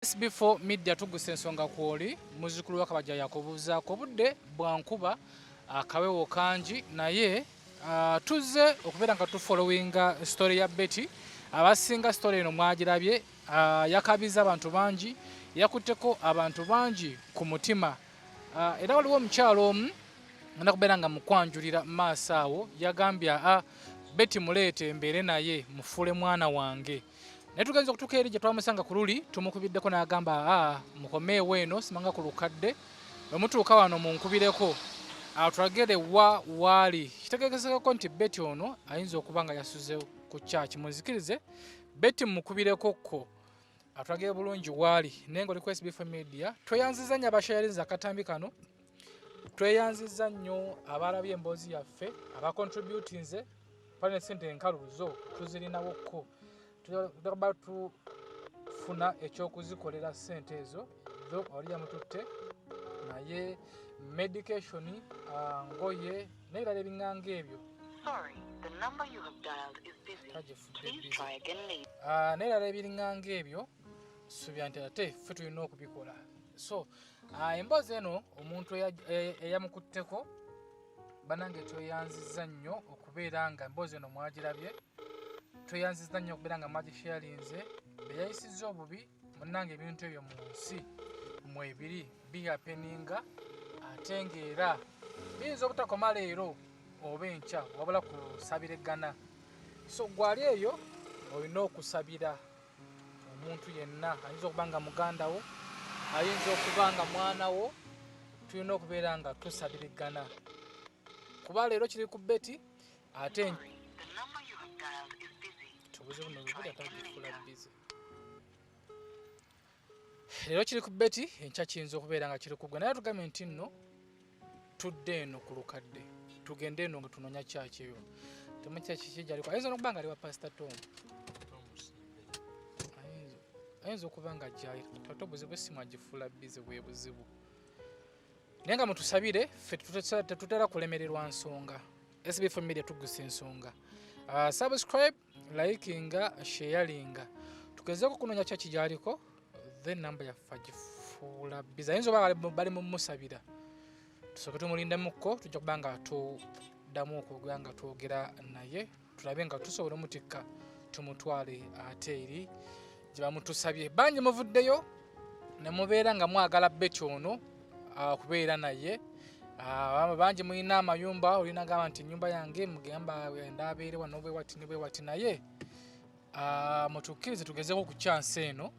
Before media tuguse ensonga kwoli muzukulu wakabaja yakubuzaako budde bwankuba akawewo kangi naye tuzze okubeera nga tufollowinga story ya Betty. Abasinga story eno mwagirabye, yakabiza abantu bangi, yakutteko abantu bangi ku mutima, era waliwo omukyalo omu ngenda kubeera nga mukwanjulira maaso awo yagambye Betty muleete mbeere naye mufuule mwana wange. Naye tugenza okutuuka eri gye twamusanga ku luli tumukubiddeko n'agamba mukomeewo eno simanga ku lukadde bwe mutuuka wano munkubireko atulagire waali. Kitegeezeko nti Betty ono ayinza okuba nga yasuze ku kyaki. Muzikirize Betty mukubireko atulagire bulungi waali. Naye nga oli ku SB4 Media tweyanziza nnyo abashayarinza akatambi kano, tweyanziza nnyo abalabye emboozi yaffe, abakontributinze pale sente enkaluzo tuzirinawokko. Tuba tufuna ekyokuzikolera sente ezo zo oli Amutute naye medication ngoye n'ebirala ebinganga ebyo. N'ebirala ebinganga ebyo subya nti ate ffe tulina okubikola. So emboozi eno omuntu eyamukutteko banange tweyanziza nnyo okubeera nga emboozi eno mwagirabye. Tweyanziza nnyo okubeera nga mwagisharinze. Beyayisizza obubi munnange ebintu ebyo mu nsi mwebiri biyappeninga ate ng'era biyinza obutakoma leero oba enkya wabula kusabiregana. So gwali eyo olina okusabira omuntu yenna, ayinza okuba nga muganda wo, ayinza okuba nga mwana wo, tulina okubeera nga tusabirigana kuba leero kiri ku Betty ate leero kiri ku Betty enkya kiyinza okubeera nga kiri ku gwe. Naye tugambye nti nno tudde eno ku lukadde tugende eno nga tunoonya kyaki eyo temukyakikijyaliko. Ayinza n'okuba nga ali wa Pastor Tom, ayinza okuba nga ajjayo ate obuzibu essimu agifuula bize bwe buzibu. Naye nga mutusabire ffe tetutera kulemererwa nsonga. SB4 Media tugusa ensonga. Subscribe, likinga, sharinga. Tugezeeko kunoonya kyaki gyaliko then namba yaffe agifuula bize. Ayinza oba bali mumusabira tusooke tumulindemukko tujja kuba nga tuddamu okuga nga twogera naye tulabe nga tusobola omutikka tumutwale ate eri gye bamutusabye. Bangi muvuddeyo ne mubeera nga mwagala Betty ono kubeera naye. Bangi mulina amayumba, olina gamba nti ennyumba yange mugamba ndaabeere wano bwe wati ne bwe wati, naye mutukkirize tugezeeko ku kyansi eno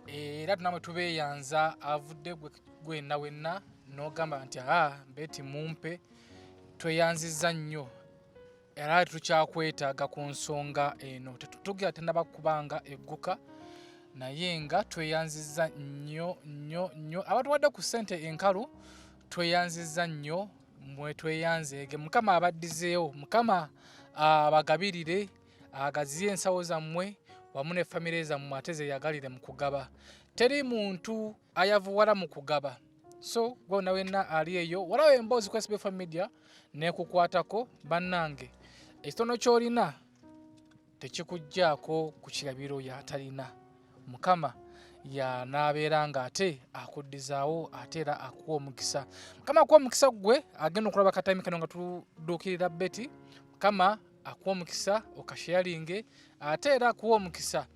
era tunamwe tubeeyanza avudde gwenna wenna n'ogamba nti Betty mumpe. Tweyanziza nnyo era tukyakwetaaga ku nsonga eno. Tetutugira tennaba kubanga egguka naye nga tweyanziza nnyo nnyo nnyo. Abatuwadde ku ssente enkalu tweyanziza nnyo, mwe tweyanzeege. Mukama abaddizeewo, Mukama abagabirire, agaziye ensawo zammwe wamu ne famire zammwe ate zeeyagalire mu kugaba. Teri muntu ayavuwala mu kugaba. So gwonna wenna ali eyo walawo emboozi ku SB4 Media neekukwatako bannange, ekitono ky'olina tekikuggyako ku kirabiro y'atalina. Mukama y'anaabeera nga ate akuddizaawo ate era akuwa omukisa. Mukama akuwa omukisa gwe agenda okulaba akatambi kano nga tudduukirira Betty. Mukama akuwa omukisa okasharinge ate era akuwa omukisa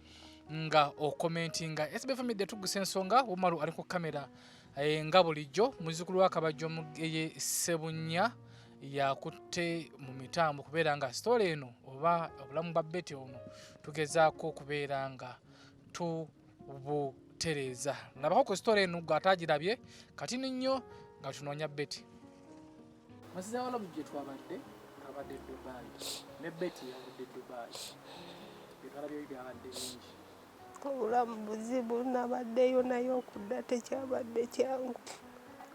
nga okomentinga. SB4 Media tugusa ensonga. Womalu ali ku kamera nga bulijjo. Muzzukulu wa Kabajjo Mugeye Ssebunya yakutte mu mitambo kubeera nga story eno oba obulamu bwa Betty ono tugezaako okubeera nga tubutereeza. Labako ku story eno gw'atagirabye kati nnyo nga tunoonya Betty. Masiza Omuwalabu gye twabadde abadde Dubai ne Betty yabadde Dubai. Byetwalabye byabadde bingi. Obulamu buzibu, nabaddeyo naye okudda tekyabadde kyangu.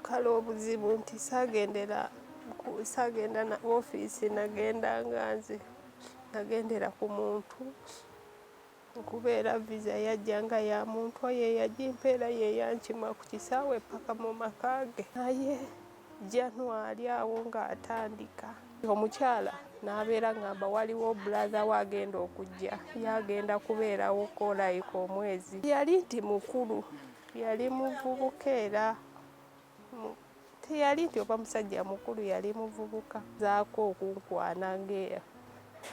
Kale obuzibu nti saagenda na ofiisi, nagenda nga nze nagendera ku muntu okubeera visa yajjanga ya muntu oyo yagimpeera yeyankima ku kisaawe paka mu maka ge. Naye January awo ng'atandika Omukyala n'abeera ngamba waliwo brother we agenda okujja, yagenda kubeerawo kolayika omwezi. Yali nti mukulu, yali muvubuka era teyali nti oba musajja mukulu, yali muvubuka. Zaako okunkwana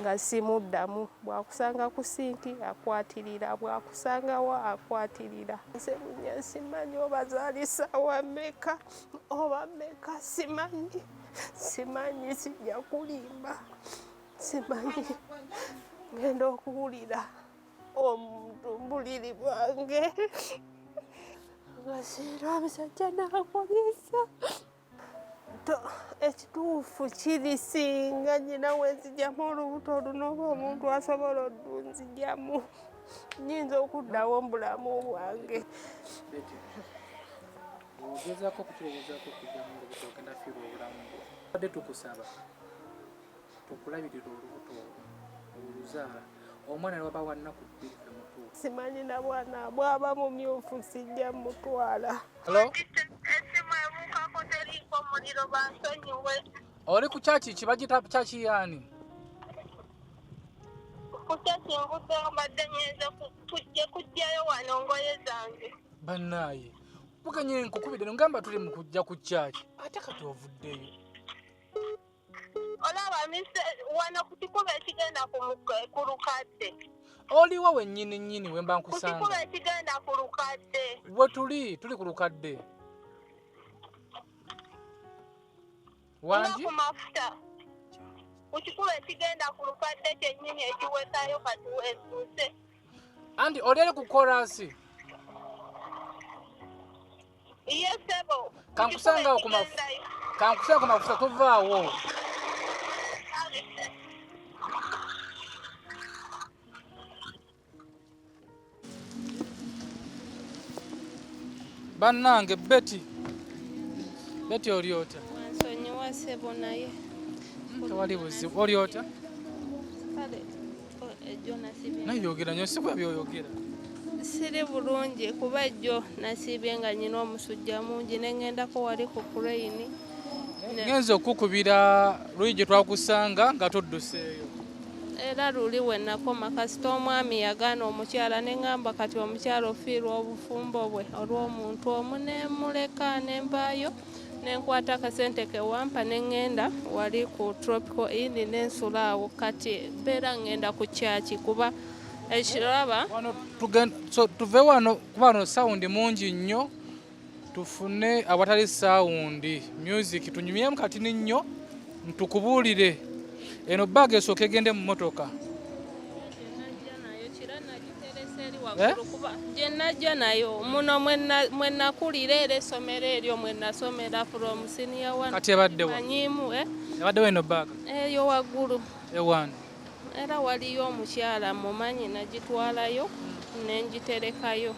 nga simuddamu, bwakusanga ku sinki akwatirira, bwakusangawa akwatirira. Nsebunya simanyi oba zaali ssaawa mmeka oba mmeka, simanyi, sijja kulimba, simanyi. Ngenda okuwulira omutumbuliri bwange nga siira omusajja n'akozesa. Ekituufu kiri singa nnyina wenzijjamu olubuto luno oba omuntu asobola odunzijamu, nnyinza okuddawo mu bulamu bwange. Ogezaako okukirowozaako okujjamu olubuto ogenda fiirwa obulamu bwo. Badde tukusaba tukulabirira olubuto oluzaala omwana lwaba wa nnaku bbiri temutuufu. Simanyi na bwana bw'aba mumyufu sijja mutwala. Esimu ebuukako teriiko muliro bansonyiwe. Oli ku kyaki ki bagita kyaki yaani? Ku kyaki nguddeyo mbadde ngenze kujjayo wano ngoye zange. Bannaaye buganye nkukubidde ngamba tuli mu kujja ku kyaki ate kati ovuddeyo. Olaba mise wano ku kikuba ekigenda ku lukadde. Oliwo wennyini we mba nkusanga. Ku kikuba ekigenda ku lukadde. We tuli ku lukadde. Wangi? Ku mafuta. Ku kikuba ekigenda ku lukadde kyennyini ekiwetayo kati weesuuse. Anti oli ku korasi. Yes, sebo. Kankusanga ku mafuta. Kankusanga ku mafuta tovaawo. Bannange Betty oli ota? Wansonyiwa ssebo naye. Tewali buzibu. Oli ota? Kale ejjo nasibye. Naye yogera nnyo si bwe byoyogera. Siri bulungi kuba ejjo nasibye nga nnyina omusujja mungi ne ŋŋendako wali ku pureyini. Ngenza okukubira luli gye twakusanga nga todduseeyo. Era luli we nakoma kasita omwami yagaana omukyala ne ŋŋamba kati omukyala ofiirwa obufumbo bwe olw'omuntu omu ne muleka ne mbaayo ne nkwata akasente ke wampa ne ŋŋenda wali ku Tropical Inn ne nsula awo. Kati mbeera ŋŋenda ku kyaki kuba ekiraba tuve wano kuba wano sawundi mungi nnyo tufune awatali sawundi music tunyumyemu kati nnyo ntukubuulire eno baaga esooka egende mu motoka. Gye najja nayo muno mwe nakulira era essomero eryo mwe nasomera from senior 1. Kati ebaddewa? Manyiimu Ebaddewa eno baaga? Eyo waggulu. Ewaani? Era waliyo omukyala mumanyi nagitwalayo ne ngiterekayo.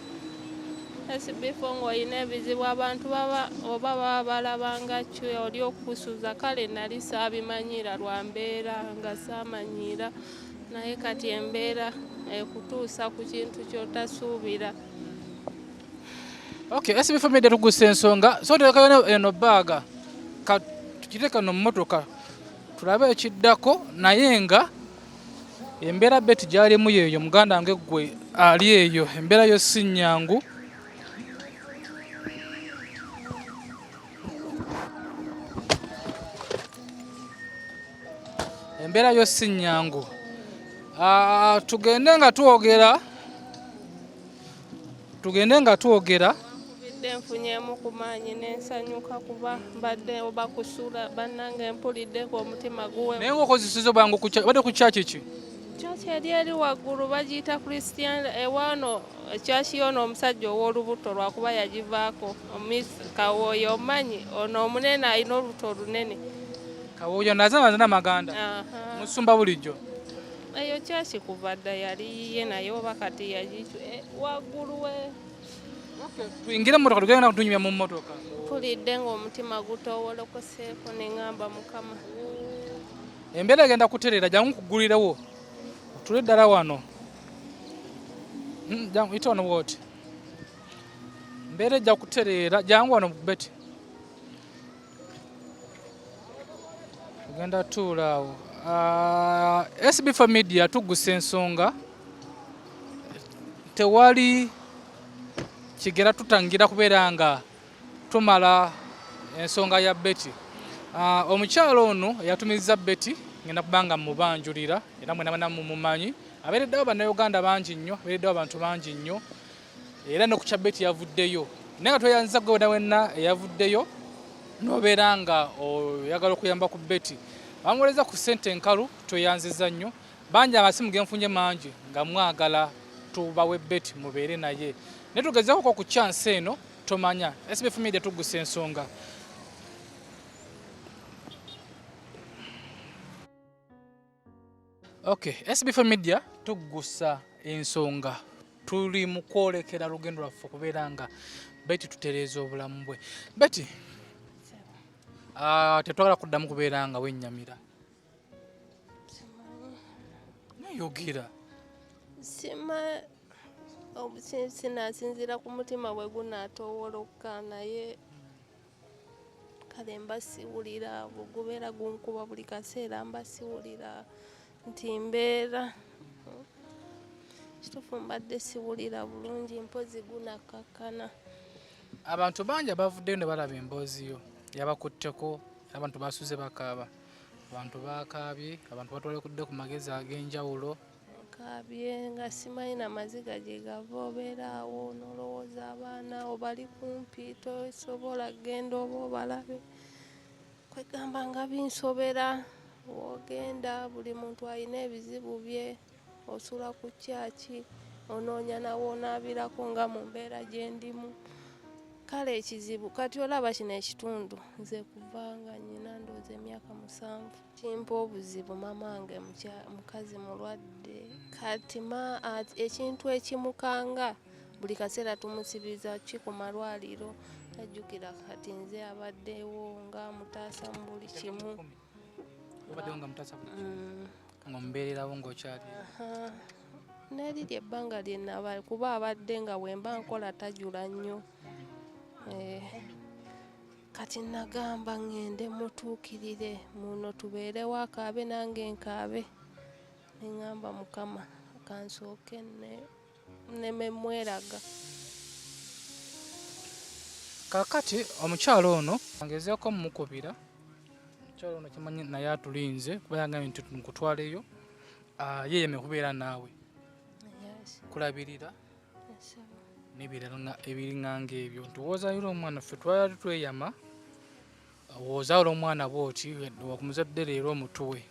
Before ng'olina ebizibu abantu baba balabanga oli okukusuza, kale nali saabimanyira lwa mbeera nga saamanyiira, naye kati embeera ekutuusa ku kintu ky'otasuubira. Okay, SB Media tugusa ensonga so terekayo eno baaga tukiteeka no mmotoka tulabe ekiddako naye nga embeera Betty gy'alimu yeeyo muganda wange Gwe ali eyo embeera yo si nnyangu. Embeera yo si nnyangu. Tugende nga twogera Nfunyeemu ku maanyi n'ensanyuka kuba mbadde oba kusula bannange mpulidde ng'omutima guwe. naye ng'okozeseza bwangu badde ku kyaki ki? Kyaki eri waggulu bagiyita Christian ewano kyaki ono omusajja ow'olubuto lwakuba yagivaako Miss Kawooyo omanyi ono omunene alina olubuto olunene. Kawooyo nazana amaganda. Musumba bulijjo. Eyo kyaki kuva dda yali yiye naye oba kati yagicu waggulu we. Tuyingire mmotoka tugenda tunyumya mu mmotoka. Mpulidde ng'omutima gutowolokoseeko ne ŋŋamba Mukama. Embeera egenda kutereera jangu kuggulirawo. Tule ddala wano. Jangu ite wano bwoti. Embeera ejja kutereera jangu wano Betty. genda tuula awo. SB4 Media tugusa ensonga tewali kigera tutangira kubeera nga tumala ensonga ya Betty. Omukyalo ono yatumizza Betty ngenda kubanga mubanjulira era mwena mumumanyi. Abeereddewo bannayuganda bangi nnyo, abeereddewo abantu bangi nnyo era ne ku kya Betty yavuddeyo. Naye nga tweyanziza gwe wenna eyavuddeyo n'obeera nga oyagala okuyamba ku Betty. Bamuweereza ku ssente enkalu tweyanziza nnyo. Bangi amasimu genfunye mangi nga mwagala tubawe Betty mubeere naye. Naye tugezeeko ku chance eno tomanya. SB4 Media tugusa ensonga. Okay, SB4 Media tugusa ensonga. Tuli mu kwolekera lugendo lwaffe okubeera nga Betty tutereeza obulamu bwe. Betty, tetwagala kuddamu kubeera nga wennyamira. Nayogera. Sinasinzira ku mutima bwe gunaatowoloka naye kale mbasiwulira gubeera gunkuba buli kaseera mbasiwulira nti mbeera kituufu mbadde siwulira bulungi mpozi gunakkakkana. Abantu bangi abavuddeyo ne balaba emboozi yo yabakutteko, abantu basuze bakaaba, abantu bakaabye, abantu batwalekudde ku magezi ag'enjawulo. Nkaabye nga simanyi n'amaziga gye gava, obeera awo n'olowooza abaana obali kumpi tosobola kgenda oba obalabe. Kwegamba nga binsobera wogenda buli muntu alina ebizibu bye, osula ku kyaki onoonya nawo onaabirako nga mu mbeera gye ndimu. Kale ekizibu kati olaba kino ekitundu nze kuva nga nnyina ndowooza emyaka 7 kimpa obuzibu maama wange mukazi mulwadde kati ekintu ekimukanga buli kaseera tumusibiza ki ku malwaliro tajjukira kati nze abaddewo nga mutaasa mu buli kimu. Nga mubeererawo ng'okyali. N'eriryo ebbanga lye naba kuba abadde nga bwemba nkola tajula nnyo. Kati nagamba ngende mutuukirire muno tubeerewo akaabe nange nkaabe. Neŋŋamba Mukama kansooke nneme mweraga. Kaakati omukyalo ono angezeeko mumukubira. Omukyalo ono kimanyi naye atulinze kuba yagambye nti nkutwaleyo yeeyeme kubeera naawe kulabirira n'ebiringanga ebyo. Ntuwoozayira omwana ffe twali tweyama woozawula omwana bw'oti wakumuzadde leero omutuwe.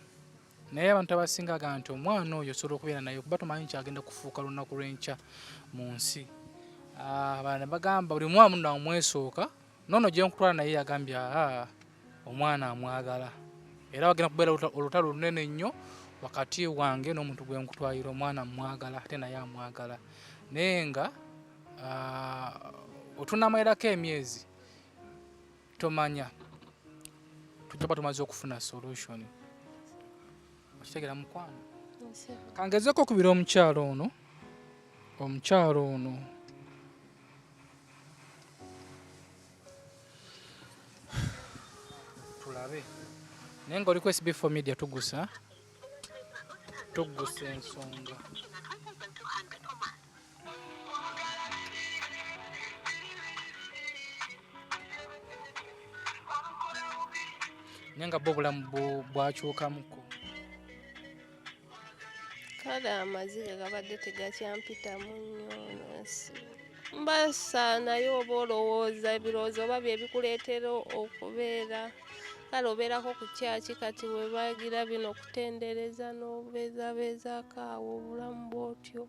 Naye abantu abasinga agamba nti omwana oyo osobola okubeera naye kuba tomanyi kyagenda kufuuka lunaku lw'enkya mu nsi. Abalala ne bagamba buli mwana muno amwesooka noono gye nkutwala naye yagambye omwana amwagala era wagenda kubeera olutalo lunene nnyo wakati wange n'omuntu gwe nkutwalira. Omwana amwagala ate naye amwagala naye nga otunamwerako emyezi tomanya tujja kuba tumaze okufuna solution. Okitegeera mukwano. Kangezeeko okubira omukyalo ono tulabe naye nga oli ku SB4 Media tugusa ensonga. Naye nga bo obulamu bwakyukamuko. Kale amaziga gabadde tegakyampitamu nnyo. Mbasa naye oba olowooza ebirowoozo oba bye bikuleetera okubeera. Kale obeerako ku kyaki kati we bagira bino okutendereza n'obeezabeezaako awo obulamu bw'otyo.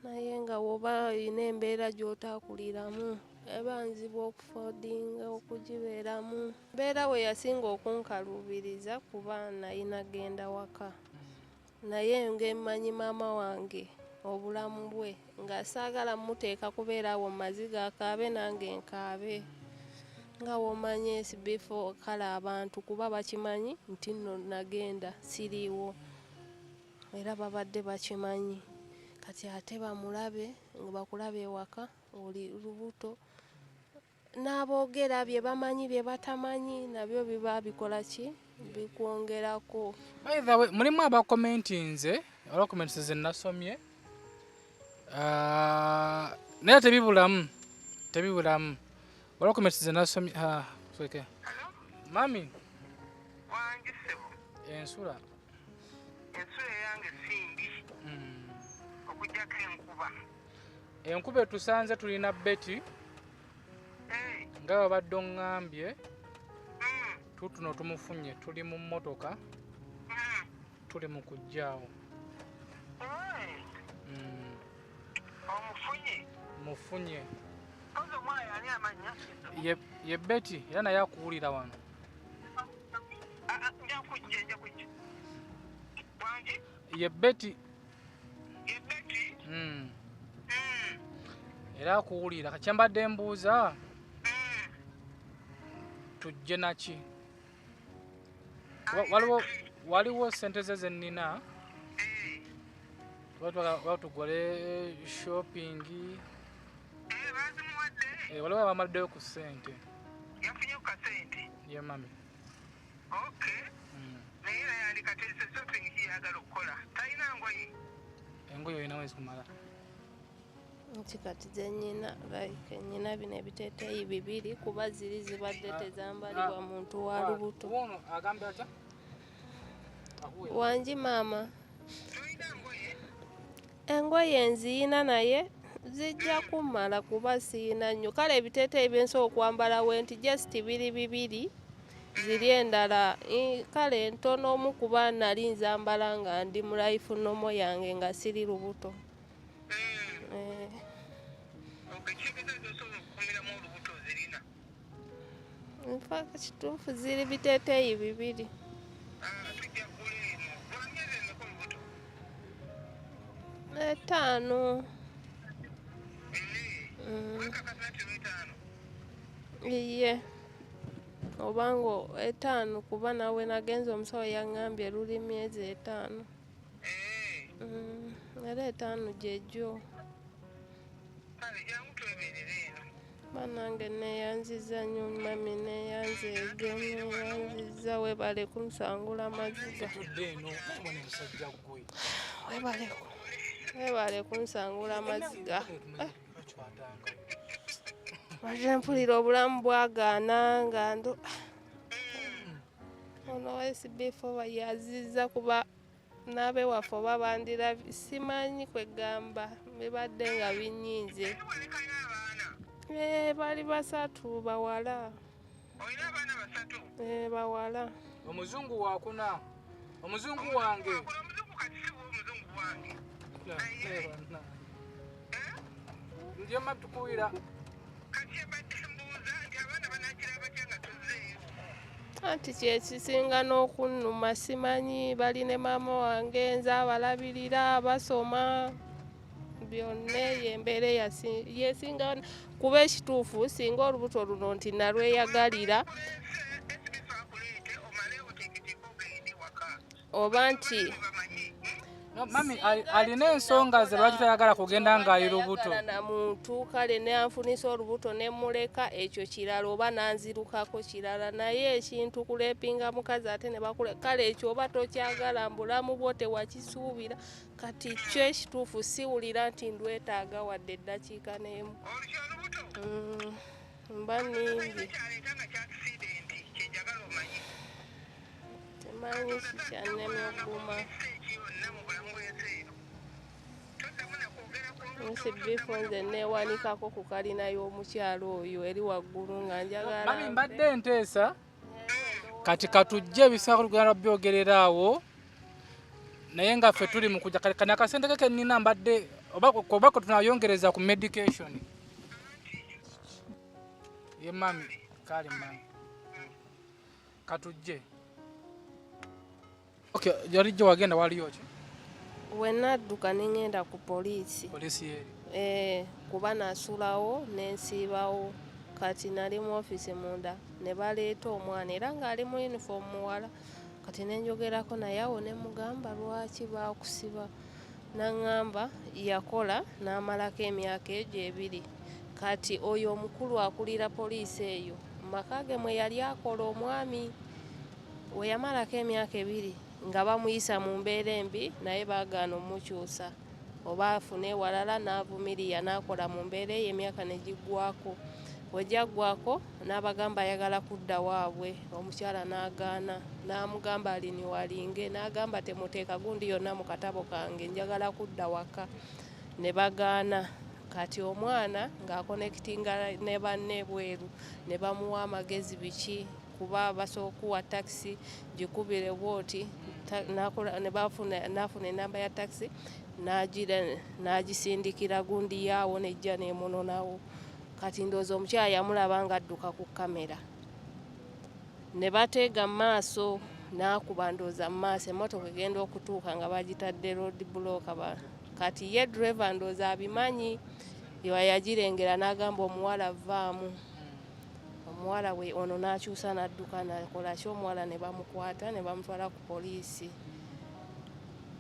Naye nga woba olina embeera gy'otaakuliramu eba nzibu okufoodinga okugibeeramu. Mbeera we yasinga okunkaluubiriza kuba nayina genda waka. Naye ng'emmanyi maama wange obulamu bwe nga saagala muteeka kubeera awo mu maziga akaabe nange nkaabe. Nga womanyi SB4 kale abantu kuba bakimanyi nti nno nagenda siriiwo era babadde bakimanyi. Kati ate bamulabe nga bakulabe ewaka oli lubuto n'aboogera bye bamanyi bye batamanyi nabyo biba bikola ki bikwongerako. By the way, mulimu abakomentinze olwa comments ze nasomye naye tebibulamu olwa comments ze nasomye soke mami wange sebo ensula yange simbi okujjako enkuba etusanze tulina beti nga babadde oŋŋambye tutuno tumufunye tuli mu mmotoka tuli mu kujjaawo mufunye ye beti era naye akuwulira wano ye beti era akuwulira kakyembadde mbuuza tujje naki waliwo sente ze zenina batugole shopping waliwo abamaddeyo ku sente ye mami engoye olina wezikumala nti kati zenyina like nyina bino ebiteeteeyi bibiri kuba ziri zibadde tezambalibwa muntu wa lubuto. Wangi maama engoye nziyina naye zijja kumala kuba siina nnyo kale ebiteeteeyi byensobola okwambala wenti just biri bibiri ziri endala kale ntono omu kuba nali nzambala nga ndi mu life nomo yange nga siri lubuto. Mpaka kituufu ziri biteeteeyi bibiri. Etaano. Iye obango etaano kuba nawe nagenza omusawo yaŋŋambye luli myezi etaano. Era etaano gyegyo. Banange neeyanziza nnyo mami neeyanzeege neeyanziza webale kunsangula maziga. Webale kunsangula maziga. Lwaki mpulira obulamu bwagaana nga ndo ono SB4 yazizza kuba n'abe waffe oba bandirabye simanyi kwegamba bibadde nga binyinze. Bali basatu bawala. Olina abaana basatu? Bawala. Omuzungu wakuna. Omuzungu wange. Omuzungu kati si omuzungu wange. Ndiyo matukuwira. Kati ebadde mbuuza nti abaana banaakira batya nga tuzzeeyo. Anti kyekisinga n'okunnuma simanyi bali ne maama wange nze abalabirira basoma byonna embeera yesinga kuba ekituufu singa olubuto luno nti nalweyagalira oba nti mami alina ensonga ze lwaki tayagala kugenda ng'ali lubuto na muntu kale neanfunisa olubuto nemuleka ekyo kirala oba nanzirukako kirala naye ekintu kulepinga mukazi ate ne bakule kale ekyo oba tokyagala mbulamu bwo tewakisuubira kati kyo ekituufu siwulira nti ndwetaaga wadde eddakiika n'emu mba nimbi temanyi kikyannemye okuguma SB4 nze neewanikako ku kalina y'omukyalo oyo eri waggulu nga njagala mami mbadde nteesa kati katujje ebisaako byogerera awo naye nga ffe tuli mu kujja kani akasente ke kennina mbadde oba tunayongereza ku medication ye mami kale mami katujje okay jolijjo wagenda waliyo ki wenadduka nengenda ku poliisi eri kuba nasulawo nensiibawo kati nali mu office munda ne baleeta omwana era ng'ali mu uniform muwala kati nenjogerako naye awo ne mugamba lwaki bakusiba naŋŋamba yakola n'amalako emyaka egyo ebiri kati oyo omukulu akulira poliisi eyo maka ge mwe yali akola omwami we yamalako emyaka 2 nga bamuyisa mu mbeera embi naye baagaana omukyusa oba afune walala n'avumirira n'akola mu mbeera eyo emyaka ne giggwako. Bwe gyaggwako n'abagamba ayagala kudda waabwe, omukyala n'agaana n'amugamba aliniwalinge, n'agamba temuteeka gundi yonna mu katabo kange, njagala kudda waka. Ne bagaana. Kati omwana ng'akonekitinga ne banne bweru ne bamuwa amagezi biki kuba basobola okuwa takisi gikubire bwoti n'afuna enamba ya takisi n'agisindikira gundi yaawo nejja n'emunonawo. Kati ndowooza omukyala yamulaba ng'adduka ku kamera. Ne bateega mu maaso n'akuba ndowooza mu maaso emmotoka egenda okutuuka nga bagitadde road block. Kati ye driver ndowooza abimanyi yagirengera n'agamba omuwala vaamu. Omuwala we ono n'akyusa n'adduka n'akola ki, omuwala ne bamukwata ne bamutwala ku poliisi.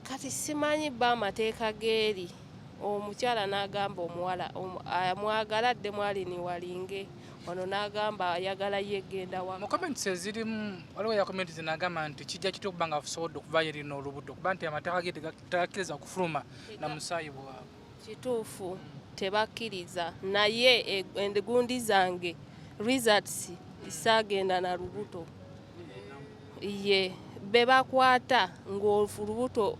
Kati simanyi bba amateeka geeri. Omukyala n'agamba omuwala amwagala addemu aliniwalinge, ono n'agamba ayagala ye genda waka. Mu comments ezirimu waliwo ya comment zinagamba nti kijja kitya okuba nga asobodde okuvayo eri n'olubuto kuba nti amateeka ge tegakkiriza kufuluma na musaayi bwabwe. Kituufu tebakkiriza naye engundi zange results saagenda na lubuto. Ye be bakwata ng'olubuto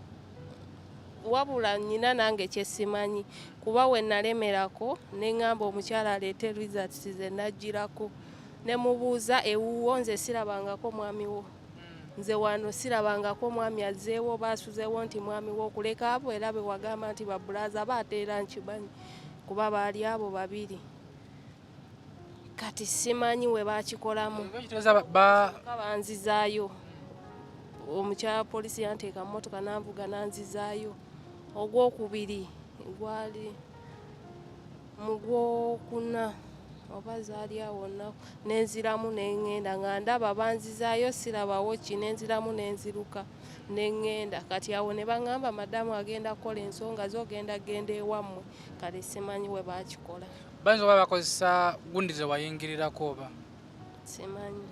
wabula nnyina nange kyesimanyi kuba we nalemerako ne ŋŋamba omukyala aleete results ze najjirako ne mubuuza ewuwo nze sirabangako mwami wo. Nze wano sirabangako mwami azzeewo baasuzeewo nti mwami wo okuleka abo era be wagamba nti babulaza baateera nkimanyi kuba baali abo babiri. Kati simanyi we baakikolamu banzizaayo. Omukyala poliisi yanteeka mu mmotoka nanvuga nanzizaayo. Ogwokubiri gwali mu Gwokuna oba zaali awo nnaku nenziramu neŋŋenda nga ndaba banzizaayo sirabawo ki nenziramu nenziruka neŋŋenda. Kati awo ne baŋŋamba madamu agenda kukola ensonga z'ogenda genda ewammwe. Kale simanyi we baakikola. Bayinza oba bakozesa gundi ze wayingirirako oba? Simanyi.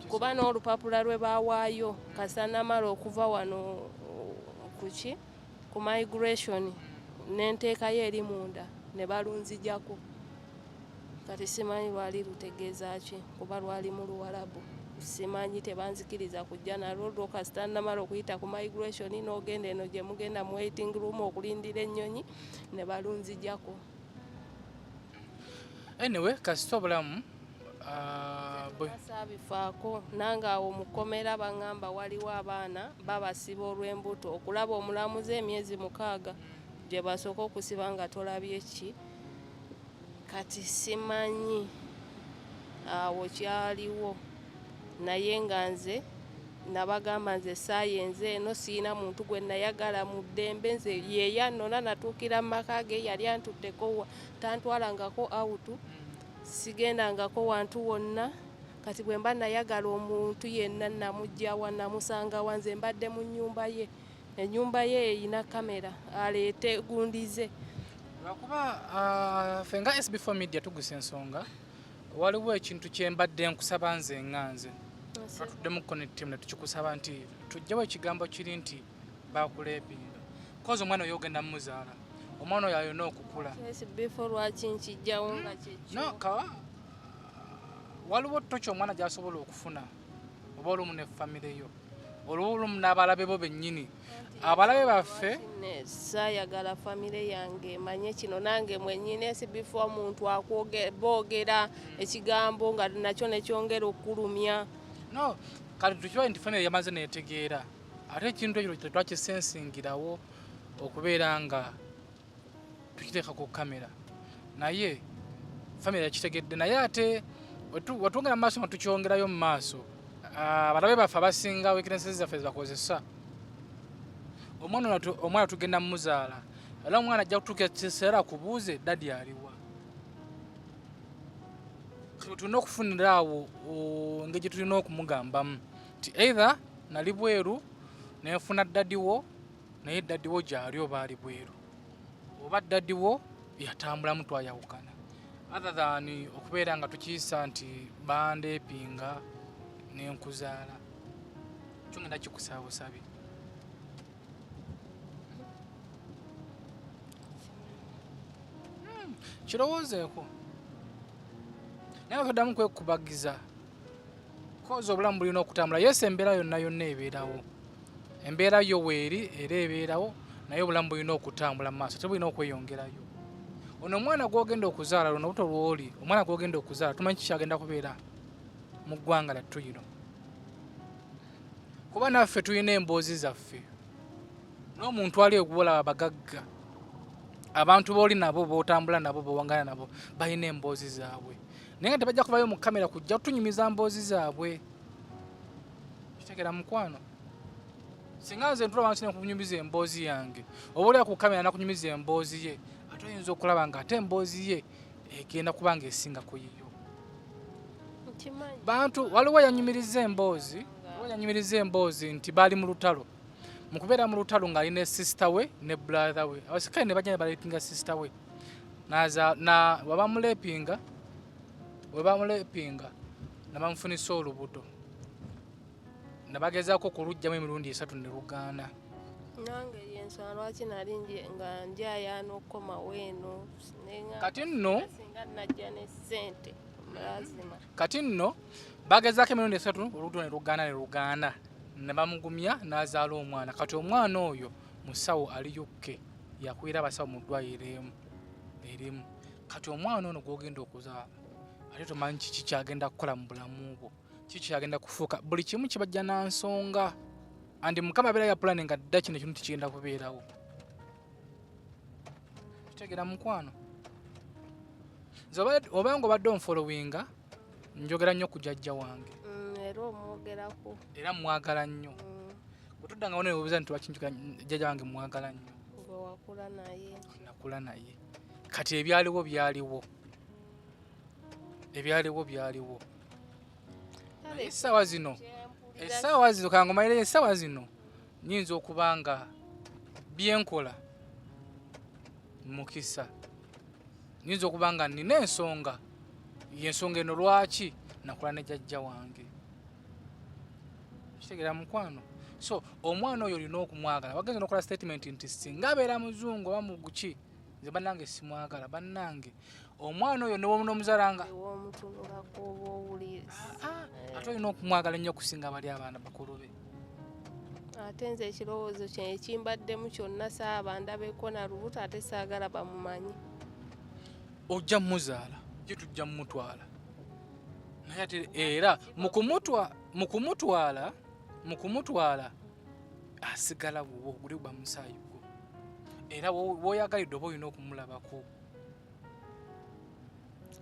Kuba n'olupapula lwe baawaayo kasanamala okuva wano kuki ku migration nenteekayo eri munda ne balunzijako. Kati simanyi lwali lutegeeza ki kuba lwali mu Luwalabu. Simanyi tebanzikiriza kujja nalwo lwo kasanamala okuyita ku migration n'ogenda eno gye mugenda mu waiting room okulindira ennyonyi ne balunzijako. Anyway, kasita obulamu bifaako nange awo mukomera baŋŋamba waliwo abaana babasiba olw'embuto okulaba omulamuzi emyezi 6 gye basooka okusiba nga tolabye ki. Kati simanyi awo kyaliwo naye nga nze nabagamba nze saayenze eno siina muntu gwe nayagala mu ddembe, nze yeyannona natuukira mu maka ge yali antutteko tantwalangako awutu sigendangako wantu wonna. Kati bwe mba nayagala omuntu yenna namugjawa namusanga wanze mbadde mu nnyumba ye. Ennyumba ye eyina kamera aleete gundize. Lwakuba ffe nga SB4 Media tugusa ensonga waliwo ekintu kye mbadde nkusaba nze ŋŋanze twatudde mu connect ne tukikusaba nti tujjawo ekigambo kiri nti baakuleepinga kozi omwana oyo ogenda mumuzaala omwana oyo ayona okukula. SB4 lwaki nkijjawo nga kyekyo waliwo toki omwana gy'asobola okufuna oba olumu ne famire yo olumu n'abalabe bo bennyini. Abalabe baffe saayagala famire yange manye kino nange mwennyini SB4 omuntu boogera ekigambo nga nakyo nekyongera okukulumya. No, kale tukibaye nti famire yamaze neetegeera ate ekintu ekyo tetwakisensingirawo okubeera nga tukiteeka ku kamera naye famire yakitegedde naye ate wetwongera mu maaso nga tukyongerayo mu maaso abalabe baffe abasinga weaknesses zaffe zibakozesa omwana tugenda mumuzaala era omwana ajja kutuuka ekiseera kubuuze dadi aliwa. Tulina okufunira awo engeri gye tulina okumugambamu nti either nali bweru nenfuna dadiwo naye dadiwo gyali oba ali bweru oba dadiwo yatambulamu twayawukana other than okubeera nga tukiyisa nti bandeepinga nenkuzaala kyongenda kikusaba busabi kirowoozeeko naye toddamu kwekubagiza koza obulamu bulina okutambula yesi embeera yonna yonna ebeerawo embeera yo weeri era ebeerawo naye obulamu bulina okutambula mu maaso tebulina okweyongerayo ono omwana gw'ogenda okuzaala luno buto lwoli omwana gw'ogenda okuzaala tumanyi kikyagenda kubeera mu ggwanga lyattu lino kuba naffe tulina emboozi zaffe n'omuntu ali okubolaba bagagga abantu booli nabo bootambula nabo bowangana nabo balina emboozi zaabwe naye nga tebajja kuvayo mu kamera kujja tunyumiza mboozi zaabwe kitegeera mukwano singa nze ntulaba nti nekunyumiza emboozi yange oba oli ku kamera nakunyumiza emboozi ye ate oyinza okulaba nga ate emboozi ye egenda kuba nga esinga ku yiyo bantu waliwo yanyumiriza emboozi nti baali mu lutalo mu kubeera mu lutalo ng'alina sister we ne brother we abasikale ne bajja ne balepinga sister we webamulepinga nabamufunisa olubuto nabagezaako okulugjamu emirundi 3 ne lugaana nange yensonga lwaki nali nga njayaana okukomawo eno kati nno singa najja ne ssente lazima kati nno bagezaako emirundi 3 olubuto ne lugaana ne bamugumya n'azaala omwana kati omwana oyo musawo ali yukke yakwira abasawo mu ddwaliro erimu kati omwana ono gw'ogenda okuzaala ate tomanyi kiki kyagenda kukola mu bulamu bwo kiki kyagenda kufuuka buli kimu kibajja na nsonga andi mukama abeera ya pulani nga dda kino ekintu tikigenda kubeerawo kitegeera mukwano nze obanga obadde onfolowinga njogera nnyo ku jjajja wange era omwogerako era mwagala nnyo bwetudda nga wona obuuza nti lwakinjogera jjajja wange mwagala nnyo gwe wakula naye nakula naye kati ebyaliwo byaliwo essaawa zino kangomalire essaawa zino nyinza okuba nga byenkola mukisa nyinza okuba nga nina ensonga yensonga eno lwaki nakula ne jjajja wange kitegeera mukwano so omwana oyo olina okumwagala wagenza nokola statement nti singa abeera muzungu oba muguki nze bannange simwagala bannange omwana oyo nomuzaala womutunulako oba owuliriza ate olina okumwagala ennyo okusinga bali abaana bakulu be ate nze ekirowoozo kye ekimbaddemu kyonna saaba ndabeko na lubuto ate saagala bamumanyi ojja mmuzaala gye tujja mmutwala naye ate era mu kumutwala asigala wuwo guli gwa musaayi gwo era woyagalidde oba olina okumulabako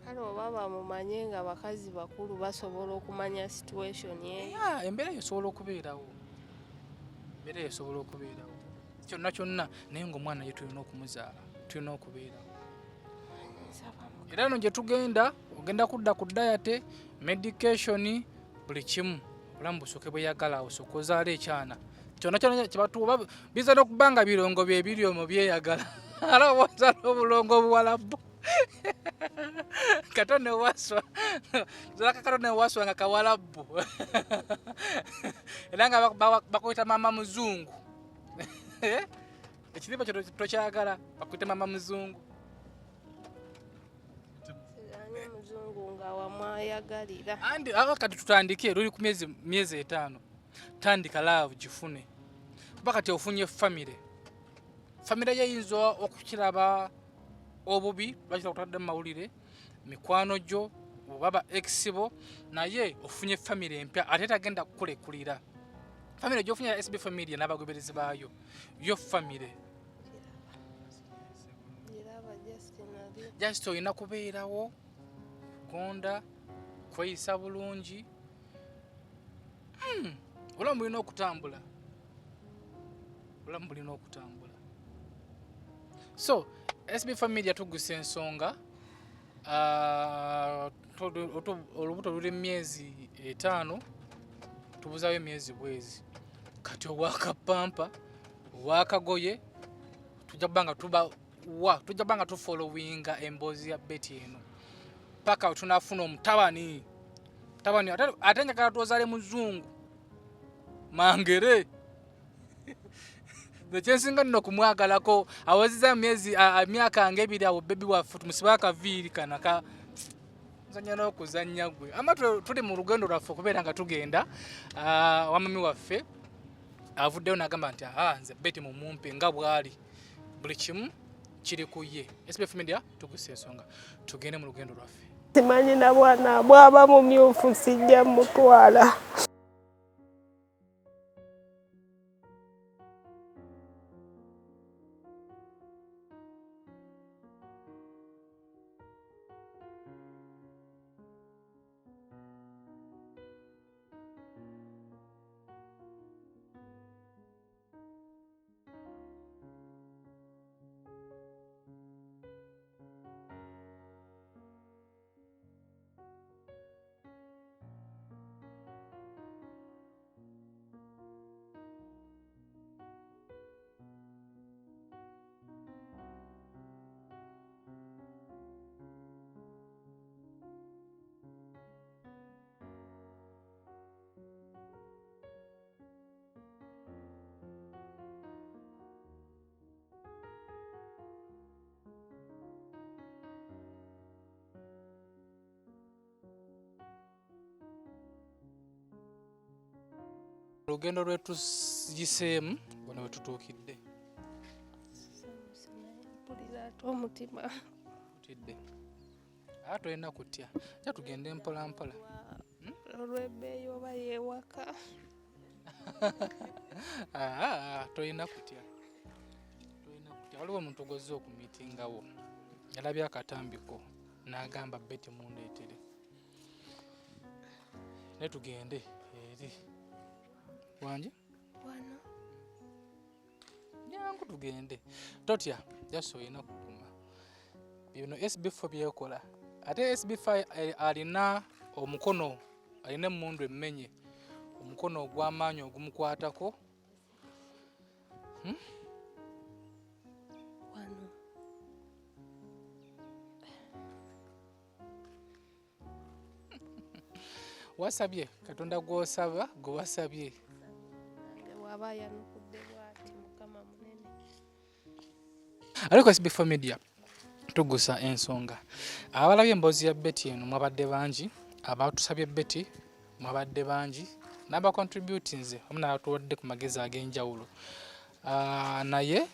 kale oba bamumanye nga bakazi bakulu basobola okumanya situation eyo embeera esobola okubeerawo kyonna kyonna naye ngaomwana ye tulina okumuzaala tulina okubeerawo era no gye tugenda ogenda kudda ku dayate medication buli kimu obulamu busooke bweyagala osooka ozaala ekyana kyonna kyonna kyebatuuba biza n'okuba nga birongo byebiri omwo byeyagala ala obazaala obulongo obuwalabu katone waswa zaka katone waswa nga kawalabu era nga bakuyita maama muzungu ekiripo kyo tokyagala bakuyita maama muzungu muzungu nga wamwayagalira andi kati tutandike luli ku myezi 5 tandika laavu gifune kuba kati ofunye famire yeyinza okukiraba obubi lwakira kutadde mawulire mikwano gyo obaba exibo naye ofunye famire empya ate tagenda kukulekulira famire gyofunye SB family n'abagoberezi baayo yo famire just olina kubeerawo konda kweyisa bulungi obulamu bulina okutambula so SB family yatuguse ensonga olubuto luli emyezi 5 tubuzayo emyezi bwezi kati owakapampa owakagoye tujja kubanga tufollowinga emboozi ya beti eno paka tunafuna omutabani tabani ate njagala tuzaale muzungu mangere ekyensinga nno kumwagalako awaziza myaka nga 2 awo bebi waffe tumusiba akaviiri kanaka nzanya n'okuzannya gwe ama tuli mu lugendo lwaffe okubeera nga tugenda wamami waffe avuddeyo n'agamba nti nze beti mumumpe nga bw'ali buli kimu kiri ku ye. SBF Media tugusa ensonga tugende mu lugendo lwaffe. Simanyi na bwana bwaba mumyufu sijja mutwala. Olugendo lwetugiseemu wano we tutuukidde. Mpulira omutima. Tutidde. Tolina kutya. Ja tugende mpola mpola. Olw'ebbeeyi oba yeewaka. Tolina kutya. Waliwo omuntu gozze okumiitingawo. Yalabye akatambiko n'agamba beti mundeetere. Ne tugende eri. Wanji? Wano. Nyangu tugende. Totya, jaso oyina kukuma. Bino SB4 byekola. Ate SB5 alina omukono, alina emmundu emmenye. Omukono ogw'amaanyi ogumukwatako. Wano. Wasabye, Katonda gw'osaba, gwe wasabye. Waba yanukudde bw'ati Mukama munene. Ariko SB4 Media tugusa ensonga. Abalabye emboozi ya beti eno mwabadde bangi, abatusabye beti mwabadde bangi, n'aba contributinze wamu n'abatuwadde ku magezi ag'enjawulo. Naye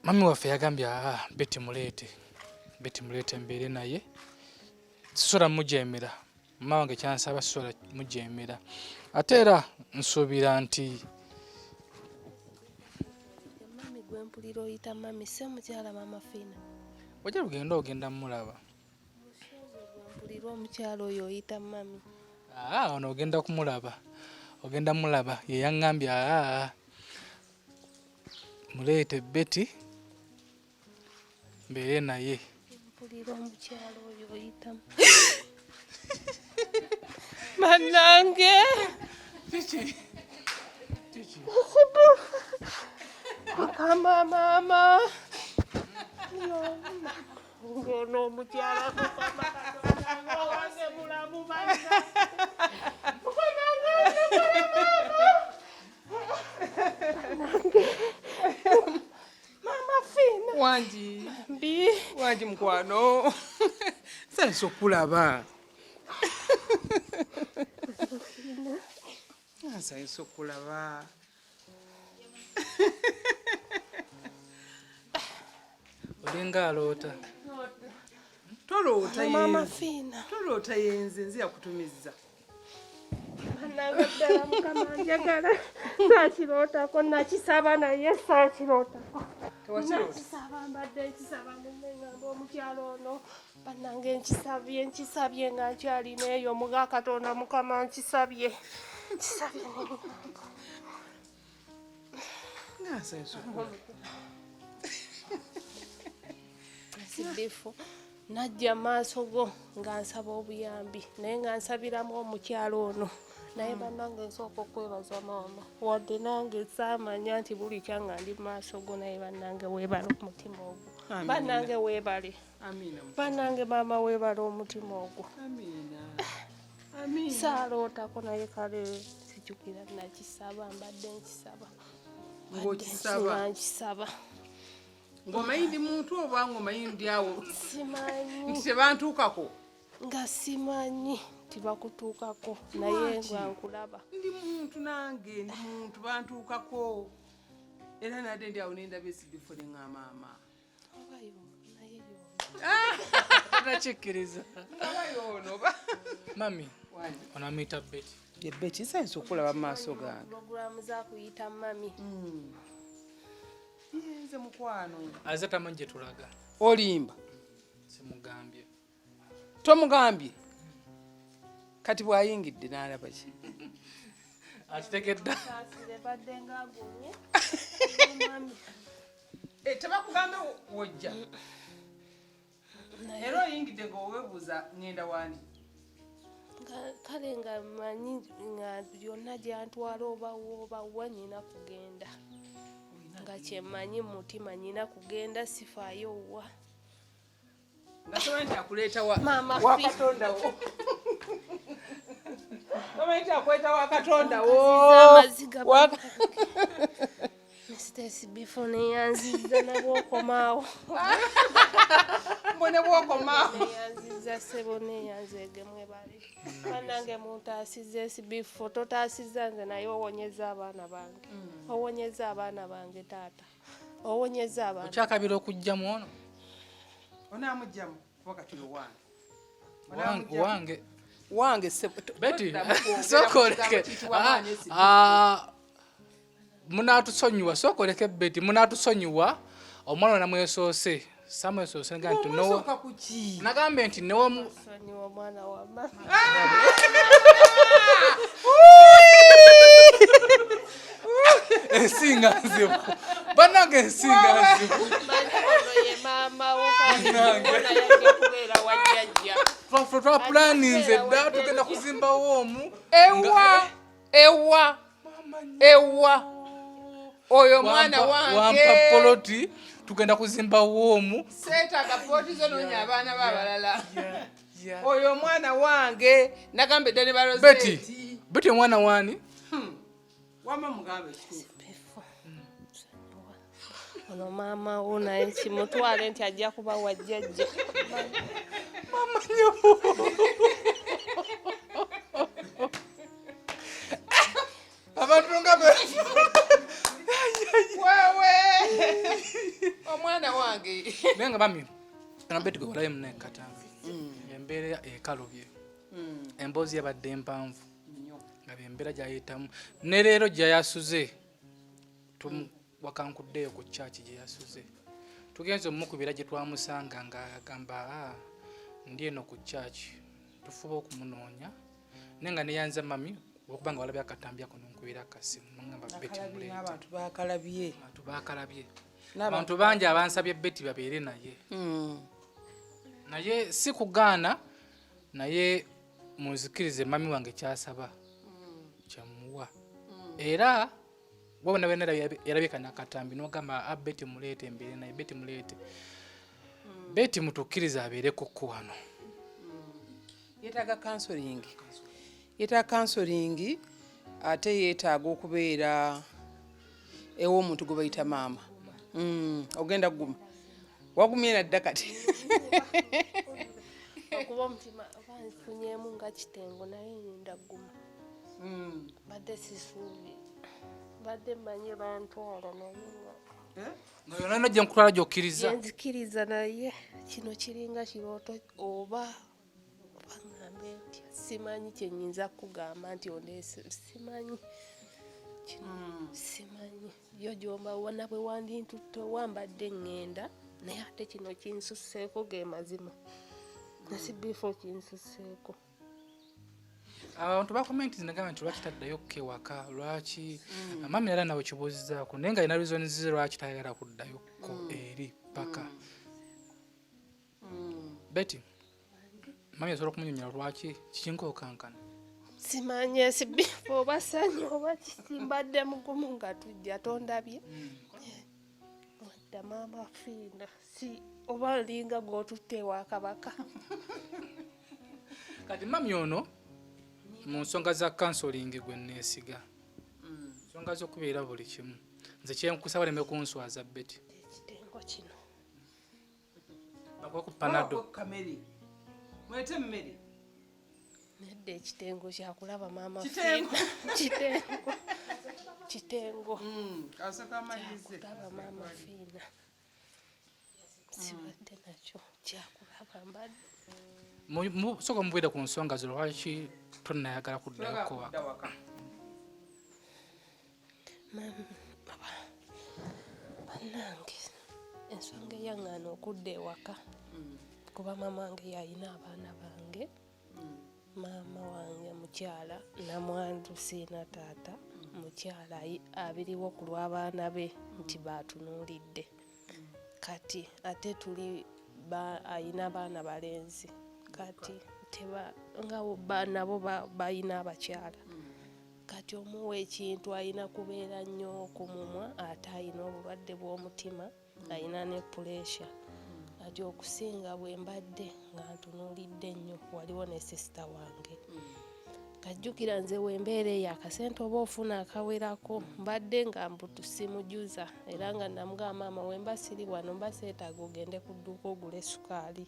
mami waffe yagambye beti muleete mbeere naye sisobola mujeemera. Mama wange kyansaba sisobola mujeemera. Ate era nsuubira nti Mami gwe mpulira oyita mami se mukyala Maama Fina. wajja lugenda ogenda mulaba. Gwe mpulira omukyala oyo oyita mami. Ono ogenda kumulaba. Ogenda mulaba. Ye yaŋŋambye muleete beti mbeere naye. Mpulira omukyala oyo oyita Manange. Kiki? Mama. Ngono omukyala Mukama Katonda wange mulamu banna. Maama Fina. Wanji. Mbi. Wanji mukwano. Senso kulaba. Senso kulaba. Olinga aloota. Toloota Maama Fina. Toloota yenze nze yakutumizza. Nange ddala Mukama njagala. Saakirootako nakisaba naye saakirootako. Nakisaba mbadde nkisaba ng'engamba omukyalo ono. Bannange nkisabye nga nkyalina eyo muga Katonda Mukama nkisabye. Nkisabye n'engamba. Senso. Sibifu. Najja maaso go nga nsaba obuyambi naye nga nsabiramu omukyalo ono. Naye bannange nsooka okwebaza maama. Wadde nange saamanya nti buli kyanga ndi maaso go naye bannange weebala ku mutima ogwo. Banange weebale. Amina. Banange maama weebale omutima ogwo. Amina. Amina. Saalootako naye kale sijjukira nakisaba mbadde nkisaba. Ng'okisaba. Nkisaba. Ng'omanyi ndi muntu oba ng'omanyi ndi awo? Simanyi. Nti tebantuukako? Nga simanyi tibakutuukako naye nkulaba. Ndi muntu nange, ndi muntu bantuukako. Era nadde ndi awo nendaba esibifo ne nga maama. Nakikkiriza. Abayono ba. Mami, onamuyita Betty. Ye Betty nsanyusa okulaba mu maaso gange. Pulogulaamu za kuyita mami. Yenze mukwano. Aze tamanyi gye tulaga. Olimba. Simugambye. Tomugambye. Kati bw'ayingidde n'alaba ki? Akitegedde. Badde ng'agumye. Tebakugambe wojja. Era oyingidde ng'oweebuuza ngenda wandi. Kale nga manyi nga byonna gyantwala oba nyina kugenda. Nga kyemmanyi mu mutima nyina kugenda sifaayo wa. Nga tomanyi nti akuleeta wa Katonda wo. Tomanyi nti akuleeta wa Katonda wo. Mr. Bifo neyanziza nabwokomaawo. Mbone bwokomaawo. Neyanziza sebo neyanzege mwebale. Banange muntu asize Bifo totaasiza nze naye owonyeza abaana bange. Owonyeza abaana bange taata. Owonyeza abaana. Okyakabira okujjamu ono? Onaamugjamu wakati wange. Wange. Wange sebo. Betty, sokoleke. Munatusonyiwa sokoleke Betty munatusonyiwa omwana namwesoose samwesoose nga nti no nagambe nti ne sonyiwa mwana wa mama ensinga nzibu banange ensinga nzibu ye mama wokananga yaje kubeera wajjajja twa planinze dda tugenda kuzimba woomu ewa oyo mwana wange wampa poloti tugenda kuzimba woomu seetaaga poloti zo noonya abaana b'abalala oyo mwana wange nagambe ddene balozeti Betty omwana waani wama mugambe kituufu ono maama wo naye kimutwale nti ajja kuba wajjajja mama nyo abantu nga wewe omwana wange naye nga bami ono Betty gwe walayo muna ekatambi embeera ekalubye emboozi yabadde empanvu nga byembeera gyayitamu ne leero gyeyasuze wakankuddeyo ku kyaki gye yasuze tugenze omukubira gye twamusanga nga agamba ndi eno ku kyaki tufuba okumunoonya naye nga neyanza mami okuba nga walabye akatambi ako nonkubira akasimu nongamba Betty abantu bakalabye abantu bangi abansabye Betty babeere naye si kugaana naye munzikirize mami wange kyasaba kyamuwa era wabona bena yarabika nakatambi nogamba Betty muleete embeere naye Betty muleete Betty mutukkiriza abeereko ko wano yeetaaga counseling ate yeetaaga okubeera ew'omuntu gwe bayita maama ogenda guma wagumye nadda kati okuba omutima banfunyemu nga kitengo naye nyinda guma badde sisuubi badde mmanyi bantwala naye nga yonna gye nkutwala gy'okkiriza yenzikiriza naye kino kiringa kirooto oba baŋŋambe nti simanyi kyenyinza kugamba nti oleese simanyi simanyi yo gyomba wona bwe wandintutte wambadde ŋŋenda naye ate kino kinsusseeko ge mazima nasibifo kinsusseeko abantu bakomenti zinagamba nti lwaki taddayo kewaka lwaki mami era nawe kibuuzizaako naye nga alina reason ze lwaki tayagala kuddayokko eri paka Betty mami asobola okumunyonyola lwaki kikinkookankana simanyi esibifo oba sanyi oba kisimbadde mugumu nga tujja tondabye wadde nedda Maama Fina si oba linga gwotutte wa kabaka. Kati mami ono mu nsonga za counseling gwe neesiga nsonga z'okubeera buli kimu nze kyenkusaba leme kunswaza beti Ekitengo kino bakuwa ku panado kamere mwete mmere nedda ekitengo kyakulaba Maama Kitengo. Fina. Kitengo kasaka amalize kulaba Maama Fina sibadde nakyo kyakulaba mbadde soka mubwire ku nsonga zo lwaki tonnayagala kuddako waka bannange ensonga eyaŋŋaana okudda ewaka kuba maama wange yalina abaana bange maama wange mukyala namwandu siina taata mukyala abiriwo ku lw'abaana be nti baatunuulidde kati ate tuli ayina abaana balenzi kati nabo bayina abakyala kati omuwa ekintu ayina kubeera nnyo okumumwa ate ayina obulwadde bw'omutima ayina ne puleesha kati okusinga bwe mbadde nga ntunuulidde nnyo waliwo ne sisita wange kajjukira nze wembeera eyo akasente oba ofuna akawerako mbadde nga mbutusimujuza era nga namugamba maama wemba siri wano mba seetaaga ogende ku dduuka ogule sukaali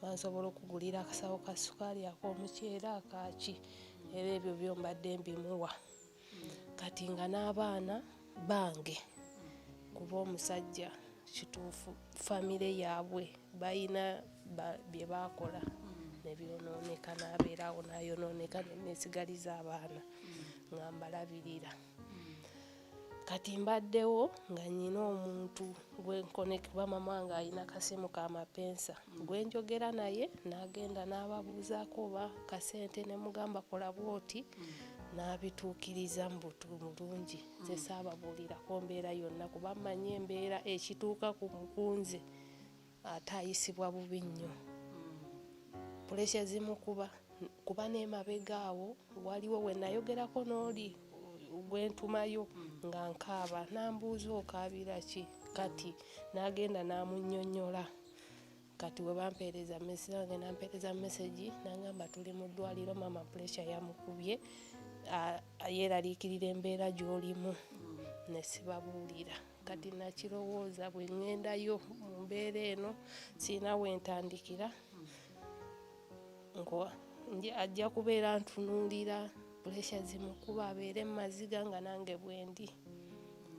bansobola okugulira akasawo ka sukaali ak'omuceera akaki era ebyo byo mbadde mbimuwa kati nga n'abaana bange kuba omusajja kituufu famire yaabwe bayina bye baakola nebyonooneka n'abeerawo nayonooneka nenesigaliza abaana nga mbalabirira kati mbaddewo nga nyina omuntu gwenkonekibwa maama wange ayina kasimu ka mapensa gwenjogera naye n'agenda n'ababuuzaako oba kasente ne mugamba kola bwoti n'abituukiriza mu bulungi nze saababuulirako mbeera yonna kuba mmanyi embeera ekituuka ku mukunze ate ayisibwa bubi nnyo puleesha zimukuba kuba n'emabega awo waliwo we nayogerako n'oli gwentumayo nga nkaaba nambuuza okaabira ki kati n'agenda n'amunnyonnyola kati we bampeereza message nange nampeereza message nangamba tuli mu ddwaliro maama puleesha yamukubye yeeraliikirira embeera gy'olimu ne sibabuulira kati nakirowooza bwe ŋŋendayo mu mbeera eno siina wentandikira ajja kubeera ntunuulira puleesha zimukuba abeere mu maziga nga nange bwendi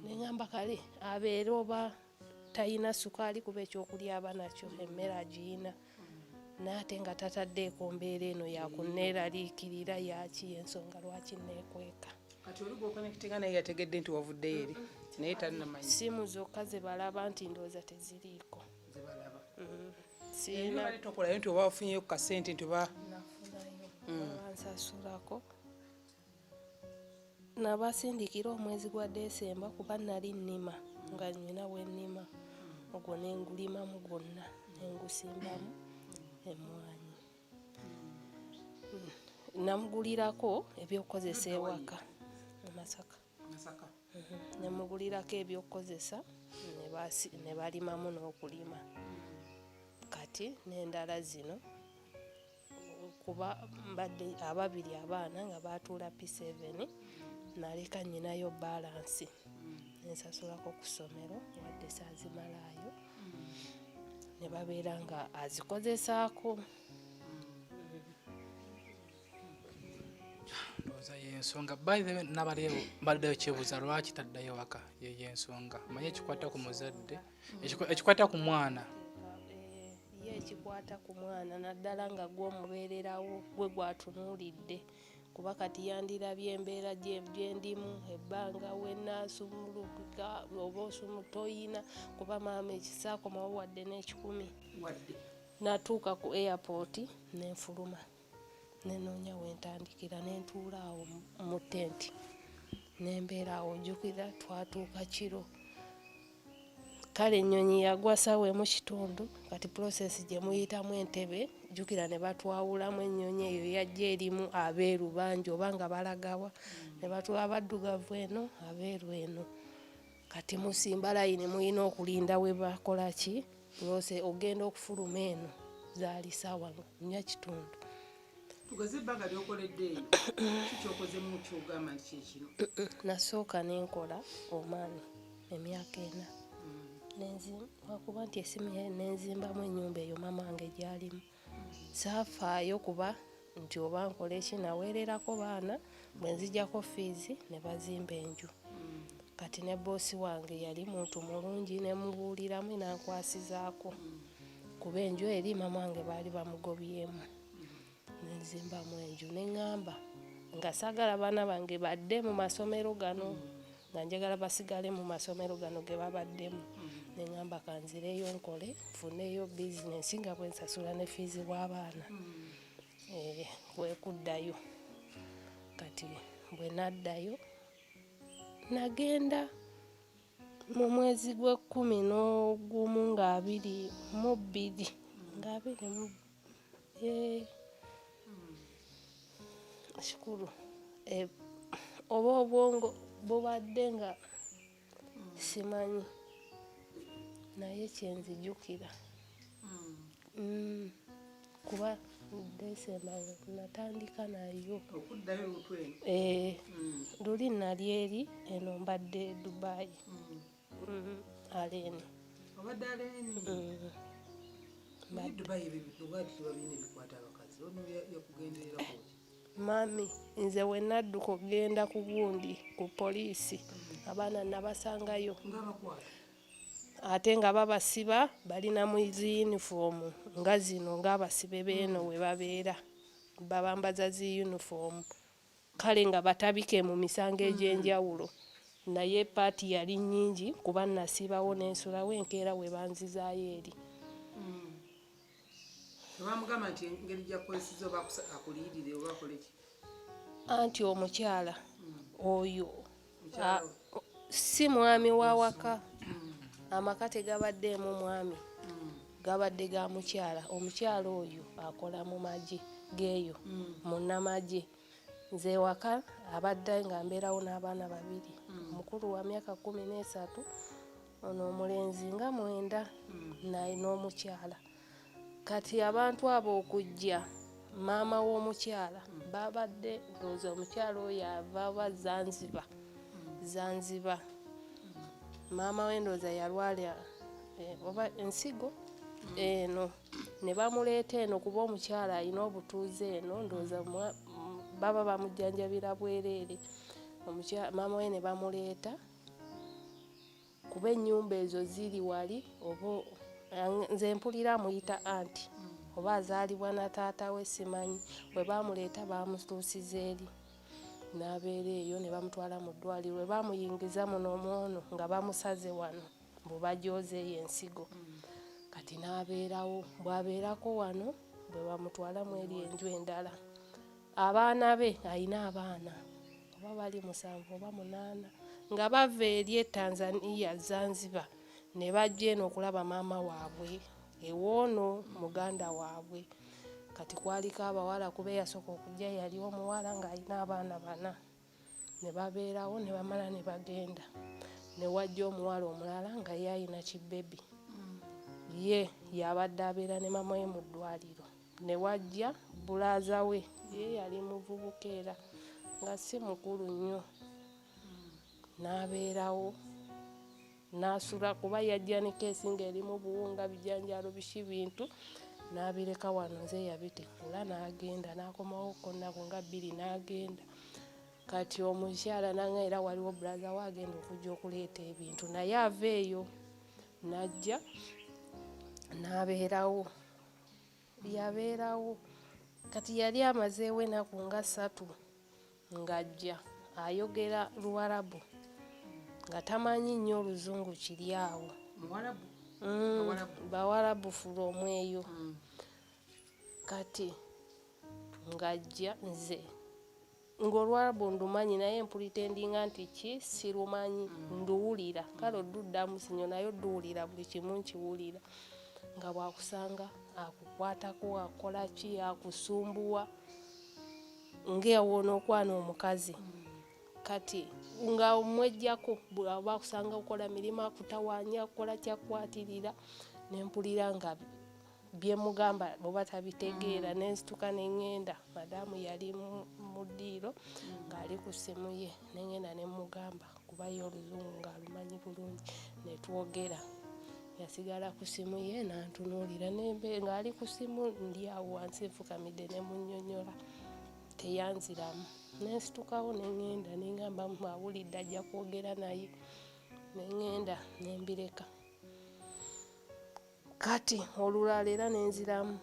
neŋŋamba kale abeere oba tayina sukaali kuba ekyokulya aba nakyo emmere agiyina naate nga tataddeeko mbeera eno yakunneeraliikirira yaki ensonga lwaki neekweka kati oli gwokonekitinga naye yategedde nti wavuddeyo eri naye talinamanyi simu zokka ze balaba nti ndowooza teziriiko zebalaba siina tokolayo nti oba wafunyeyo ku kasente nti oba nafunayo bansasulako nabasindikira omwezi gwa Desemba kuba nali nnima nga nnyina we nnima ogwo nengulimamu gwonna nengusimbamu emmwanyi namugulirako ebyokukozesa ewaka Masaka nemugulirako ebyokukozesa ne balimamu n'okulima kati n'endala zino kuba mbadde ababiri abaana nga batuula P7 naleka nnyinayo balansi nensasulako ku ssomero wadde saazimalaayo ne babeera nga azikozesaako ndowooza yensonga nabaleewo mbaddeyo kyebuuza lwaki taddayo waka yeyensonga manye ekikwata ku muzadde ekikwata ku mwana ye ekikwata ku mwana naddala nga gwomubeererawo gwe gwatunuulidde kuba kati yandirabye embeera gyendimu ebbanga wenaasumulukika oba osumutoyina kuba maama ekisaakomawo wadde n'ekikumi natuuka ku airport nenfuluma nenoonya wentandikira nentuula awo mu tenti nembeera awo jjukira twatuuka kiro kale ennyonyi yagwa sawa emu kitundu kati process gye muyitamu entebe jjukira ne batwawulamu ennyonyi eyo yajja erimu abeeru bangi oba nga balagawa ne batwala abaddugavu eno abeeru eno kati musimba layini mulina okulinda we bakola ki lwose ogenda okufuluma eno zaali ssaawa 4:30. tugeze ebbanga lyokoledde eyo kikyokozemu kyogamba nti kyekino. Nasooka nenkola omwami emyaka 4 wakuba nti esimu nenzimbamu ennyumba eyo mama wange gyalimu. Saafaayo kuba nti oba nkola eki naweererako baana bwe nzijjako fiizi ne bazimba enju. Kati ne boosi wange yali muntu mulungi nemubuuliramu nankwasizaako kuba enju eri mama wange baali bamugobyemu. Nenzimbamu enju neŋŋamba nga saagala baana bange badde mu masomero gano nga njagala basigale mu masomero gano ge babaddemu. Neŋŋamba kanzireyo nkole nfuneyo bizinensi nga bwe nsasula ne fiizi w'abaana kwe kuddayo. Kati bwe naddayo nagenda mu mwezi gw'11 nga 22 nga 20 shukuru oba obwongo bubadde nga simanyi naye kyenzijjukira kuba Desemba natandika nayo okuddayo lutweno. luli nali eri eno mbadde Dubai Aleni. Obadde Aleni? Dubai ebintu babine bikwata abakazi ono yakugendererako ki? Mami nze we nadduka okgenda ku gundi ku poliisi abaana nabasangayo ate nga babasiba balina mu yunifoomu nga zino ng'abasibe beeno we babeera babambaza zi yunifoomu kale nga batabike mu misango egy'enjawulo naye paati yali nnyingi kuba nasibawo n'ensulawo enkeera we banzizaayo eri. Bamugamba nti engeri gyakukolesiza oba akuliirire oba akole ki? Anti omukyala oyo si mwami wa waka. Amaka tegabaddeemu mwami gabadde ga mukyala. Omukyala oyo akola mu magye geeyo munnamagye. Nze waka abadde nga mbeerawo n'abaana 2 omukulu wa myaka 13 ono omulenzi nga 9 naye n'omukyala. Kati abantu abo okujja maama w'omukyala babadde ndowooza omukyala oyo ava Zanzibar. Maama we ndowooza yalwala oba ensigo eno ne bamuleeta eno kuba omukyala alina obutuuze eno ndowooza baba bamujjanjabira bwereere. Maama we ne bamuleeta kuba ennyumba ezo ziri wali oba nze mpulira amuyita anti oba azaalibwa na taata we simanyi. Bwe bamuleeta bamutuusiza eri n'abeera eyo ne bamutwala mu ddwaliro. Bwe bamuyingiza muno omwono nga bamusaze wano bwe bajoozeeyo ensigo. Kati n'abeerawo bw'abeerako wano bwe bamutwalamu eri enju endala. Abaana be alina abaana oba bali 7 oba 8 nga bava eri e Tanzania Zanzibar ne bajja eno okulaba maama waabwe ewoono muganda waabwe. Kati kwaliko abawala kuba eyasooka okujja yali omuwala ng'alina abaana 4 ne babeerawo ne bamala ne bagenda. Ne wajja omuwala omulala nga ye alina kibebi ye yabadde abeera ne maama we mu ddwaliro. Ne wajja bulaaza we ye yali muvubuka era nga si mukulu nnyo n'abeerawo n'asula kuba yajja ne keesi ng'erimu buwunga bijanjaalo biki bintu n'abireka wano nze yabitikula n'agenda n'akomawo ko nnaku nga 2 n'agenda. Kati omukyala nanga era waliwo bulaza we agenda okujja okuleeta ebintu naye ava eyo n'ajja n'abeerawo yabeerawo. Kati yali amazeewo ennaku nga 3 ng'ajja ayogera Luwarabu nga tamanyi nnyo Oluzungu kiri awo. Bawarabu fulomu eyo. Kati ng'ajja nze ng'Oluwarabu ndumanyi naye mpulitendinga nti ki sirumanyi nduwulira kale oduddamu sinyo naye odduwulira buli kimu nkiwulira. Nga bwakusanga akukwatako akola ki akusumbuwa ng'ewoona okwana omukazi. Kati nga mwejjako bw'aba kusanga ukola mirimu akutawaanya kukola kyakwatirira nempulira nga bye mugamba boba tabitegeera nensituka nengenda madamu yali mu ddiiro ng'ali ku ssimu ye nengenda nemugamba kuba ye oluzungu ng'alumanyi bulungi netwogera yasigala ku ssimu ye nantunuulira ng'ali ku ssimu ndi awo wansi nfukamidde nemunnyonnyola teyanziramu nensitukawo nengenda nengamba awulidde ajja kwogera naye nengenda nembireka kati olulala era nenziramu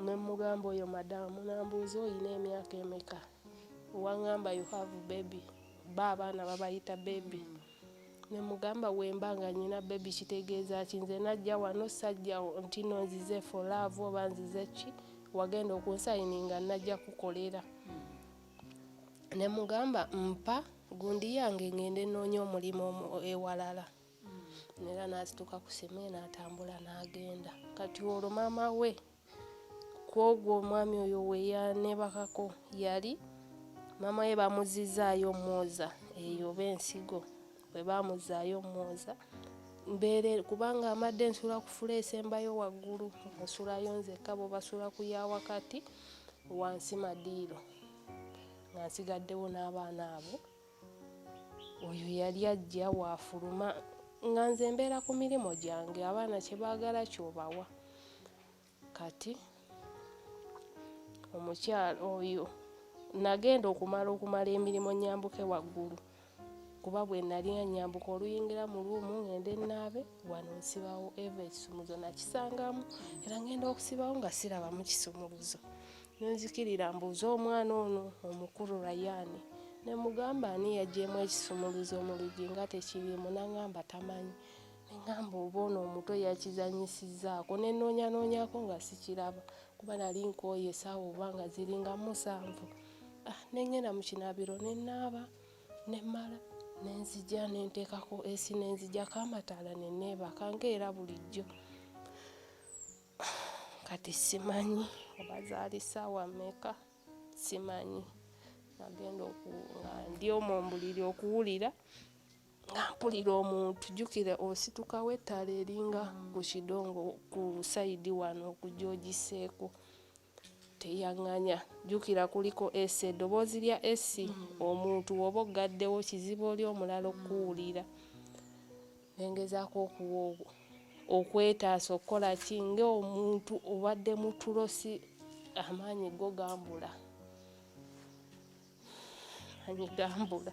nemugamba oyo madamu nambuuza oyina emyaka emeka wangamba you have baby abaana babayita baby nemugamba wembanga nyina baby kitegeeza ki nze najja wano sajja nti no nzize for love oba nzize ki wagenda okunsayininga najja kukolera nemugamba mpa gundi yange ngende noonya omulimu ewalala nera nasituka ku ssimu n'atambula n'agenda kati olwo maama we kwogwo omwami oyo weyanebakako yali maama we bamuzizaayo mwoza eyo bensigo bwe bamuzaayo mwoza mbeere kubanga amadde nsula ku fuleesi embayo waggulu nsulayo nzekka bo basula ku ya wakati wansi madiiro nga nsigaddewo n'abaana abo oyo yali ajja waafuluma nga nze mbeera ku mirimu gyange abaana kye baagala kyobawa kati omukyalo oyo nagenda okumala emirimu nyambuke waggulu kuba bwe nali nyambuka oluyingira mu luumu ngende naabe wano nsibawo eva ekisumuluzo nakisangamu era ngenda okusibawo nga siraba mu kisumuluzo nenzikirira mbuuza omwana ono omukulu Rayani nemugamba ani yagyemu ekisumuluzo mu luggi nga tekirimu nangamba tamanyi nengamba oba ono omuto yakizanyisizaako nennoonyanoonyako nga sikiraba kuba nali nkooye esaawa oba nga ziringa 7 nengenda mu kinaabiro nenaaba nemmala nenzija nenteekako esi nenzijako amataala neneebaka nkeera bulijjo kati simanyi oba zaali ssaawa mmeka simanyi nagenda nga ndi omumbuliri okuwulira nga mpulira omuntu jjukira ositukawo ettaala eringa ku kidongo ku sayidi wano okujogiseeko teyaŋŋanya jjukira kuliko esi eddoboozi lya esi omuntu woba oggaddewo kizibu oli omulala okuwulira nengezaako okwetaasa okukola kinga omuntu obadde mu tulosi amaanyi go gambula anyigambula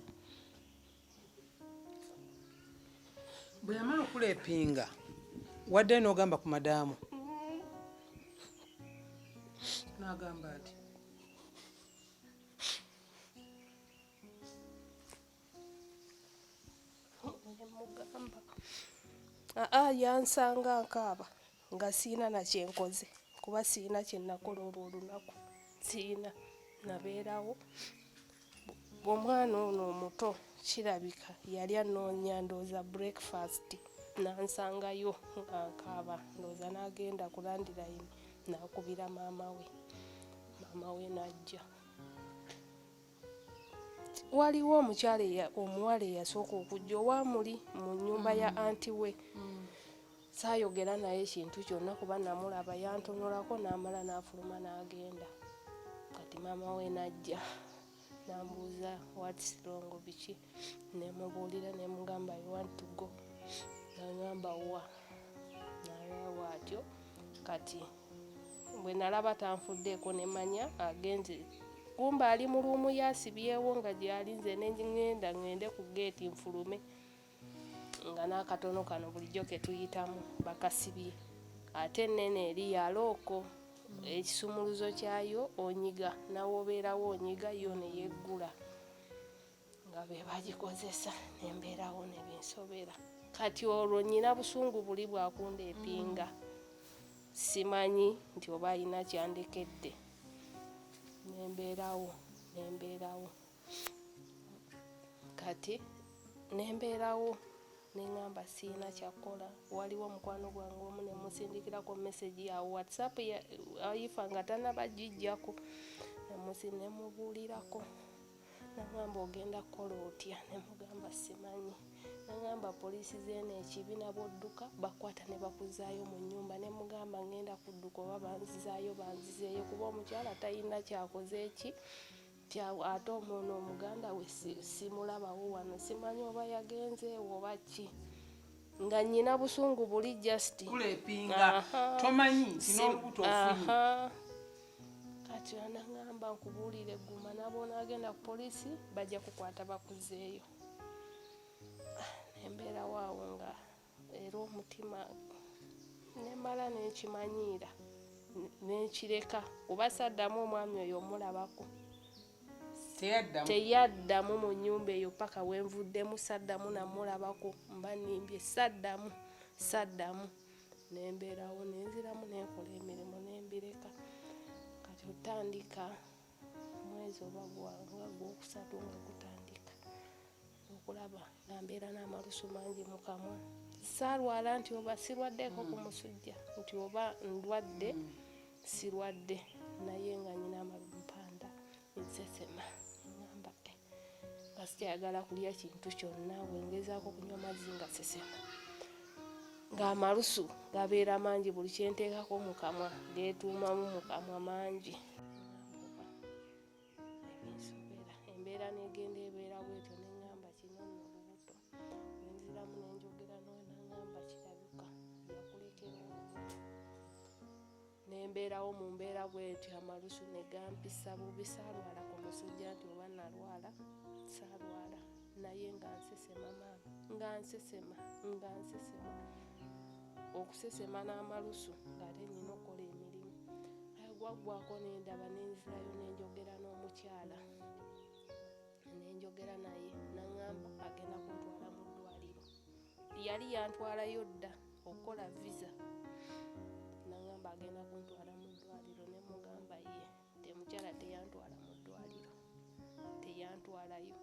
bwe yamala okulepinga wadde n'ogamba ku madamu n'agamba ati yansanga nkaaba nga siina nakyenkoze kuba siina kyenakola olwo olunaku siina nabeerawo omwana ono omuto kirabika yali anoonya ndooza breakfast nansangayo nga nkaaba ndooza n'agenda ku landirayini nakubira maama we najja waliwo omuwala eyasooka okujja owamuli mu nnyumba ya anti we saayogera naye ekintu kyonna kuba namulaba yantonolako n'amala n'afuluma n'agenda kati maama we najja nambuuza what's wrong biki nemubuulira nemugamba I want to go nagamba wa nayawa atyo kati bwe nalaba tanfuddeeko nemanya agenze kumba ali mu luumu yasibyewo nga gyali nze ngende ku geeti nfulume nga n'akatono kano bulijjo ke tuyitamu bakasibye ate ennene eri yalooko ekisumuluzo kyayo onyiga nawe obeerawo onyiga yo neyeggula nga be bagikozesa nembeerawo nebinsobera kati olwo nnyina busungu buli bwakundeepinga simanyi nti oba alina kyandekedde nembeerawo kati nembeerawo neŋŋamba siina kyakola waliwo omukwano gwange omu nemusindikirako message ya WhatsApp ayifa nga tanaba gijjako nemubuulirako nagamba ogenda kukola otya ne mugamba simanyi nagamba poliisi zeeno ekibiina bwodduka bakwata ne bakuzaayo mu nnyumba ne mugamba ngenda kudduka oba banzizeeyo kuba omukyala talina kyakoze eki ate omwono omuganda we simulabawo wano simanyi oba yagenzeewo oba ki nga nnyina busungu buli just kulepinga tomanyi nti n'olubuto ofunye kati anagamba nkubuulire guma naboona agenda ku poliisi bajja kukwata bakuzeeyo nembeerawo awo nga era omutima nemala nenkimanyiira nenkireka kuba saddamu omwami oyo omulabako teyaddamu mu nnyumba eyo paka wenvuddemu saddamu namulabako mba nimbye saddamu nembeerawo nenziramu nenkola emirimu nembireka kati otandika omwezi oba nga gwokusatu nga gutandika okulaba nambeera n'amalusu mangi mu kamwa saalwala nti oba sirwaddeeko ku musujja nti oba ndwadde sirwadde naye nga nyina mpanda nsesema ngamba nga sikyayagala kulya kintu kyonna bwengezaako kunywa mazzi nga sesema ng'amalusu gabeera mangi buli kyenteekako mu kamwa geetuumamu mu kamwa mangi embeera negenda ebeera bwetyo neŋŋamba kino nno olubuto nenziramu nenjogera naŋŋamba kirabika yakulekera olubuto nembeerawo mu mbeera bwetyo amalusu ne gampisa bubi saalwala ku musujja nti oba nalwala saalwala naye nga nsesema maama nga nsesema okusesema n'amalusu ng'ate nnyina okukola emirimu gwaggwako nendaba nenzirayo nenjogera n'omukyala nenjogera naye naŋŋamba agenda kuntwala mu ddwaliro yali yantwalayo dda okukola visa naŋŋamba agenda kuntwala mu ddwaliro ne mugamba ye temukyala teyantwala mu ddwaliro teyantwalayo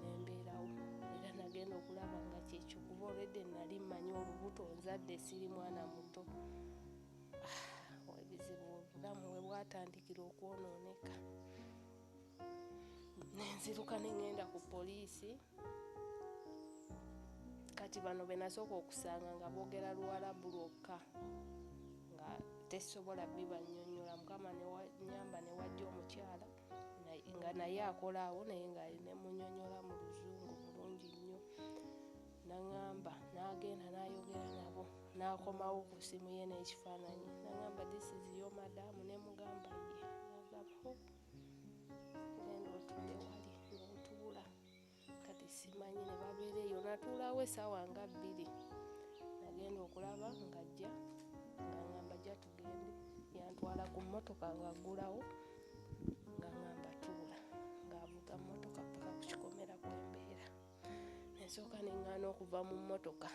nembeerawo era nagenda okulaba nga kyekyo kuba olwedde nali mmanyi olubuto nzadde siri mwana muto ebizibu obulamu we bwatandikira okwonooneka nenziruka neŋŋenda ku poliisi kati bano be nasooka okusanga nga boogera Luwalabu lwokka nga tesobola bibannyonnyola mukama newanyamba ne wajja omukyala nga naye akola awo naye nga nemunnyonnyola mu luzungu bulungi nnyo naŋŋamba n'agenda n'ayogera nabo n'akomawo ku ssimu ye n'ekifaananyi naŋŋamba this is your madam ne mugamba ye nagamba genda otudde wali n'otuula kati simanyi ne babeera eyo natuulawo essaawa nga 2 nagenda okulaba ng'ajja ng'aŋŋamba jja tugende yantwala ku mmotoka ng'aggulawo ng'aŋŋamba tuula ng'avuga mmotoka paka ku kikomera kwembeera nensooka neŋŋaana okuva mu mmotoka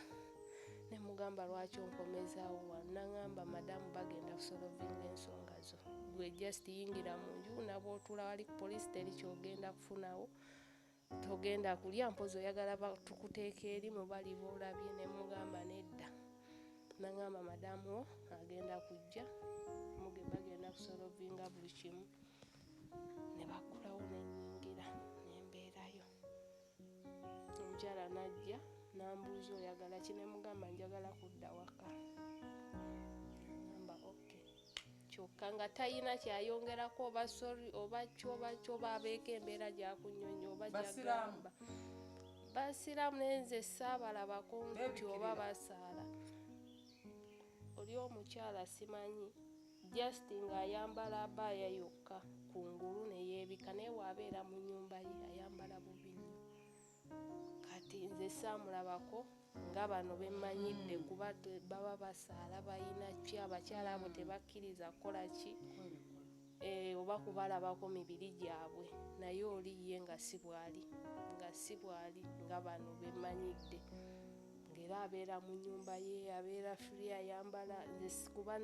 ne mugamba lwaki onkomezaawo wano naŋŋamba madamu bagenda kusolovinga ensonga zo gwe just yingira mu nju nabootuula wali ku poliisi teri kyogenda kufunawo togenda kulya mpozi oyagala tukuteeka eri mu bali boolabye ne mugamba nedda naŋŋamba madamu agenda kujja muge bagenda kusolovinga buli kimu ne baggulawo nenyingira nembeerayo omukyala najja nambuuza oyagala ki ne mugamba njagala kudda waka ngamba okay kyokka nga tayina kyayongerako oba sorry oba kyoba abeeko embeera gyakunyonyo oba gyagamba basiraamu nenze saabalabako nti oba basaala oli omukyala simanyi just ng'ayambala abaaya yokka kungulu neyeebika naye waabeera mu nnyumba ye ayambala bubi nnyo kati nze saamulabako nga bano bemmanyidde kuba baba basaala balina ki abakyala abo tebakkiriza kukola ki oba kubalabako mibiri gyabwe naye oli ye nga si bwali nga bano bemmanyidde ng'era abeera mu nnyumba ye abeera free ayambala kuba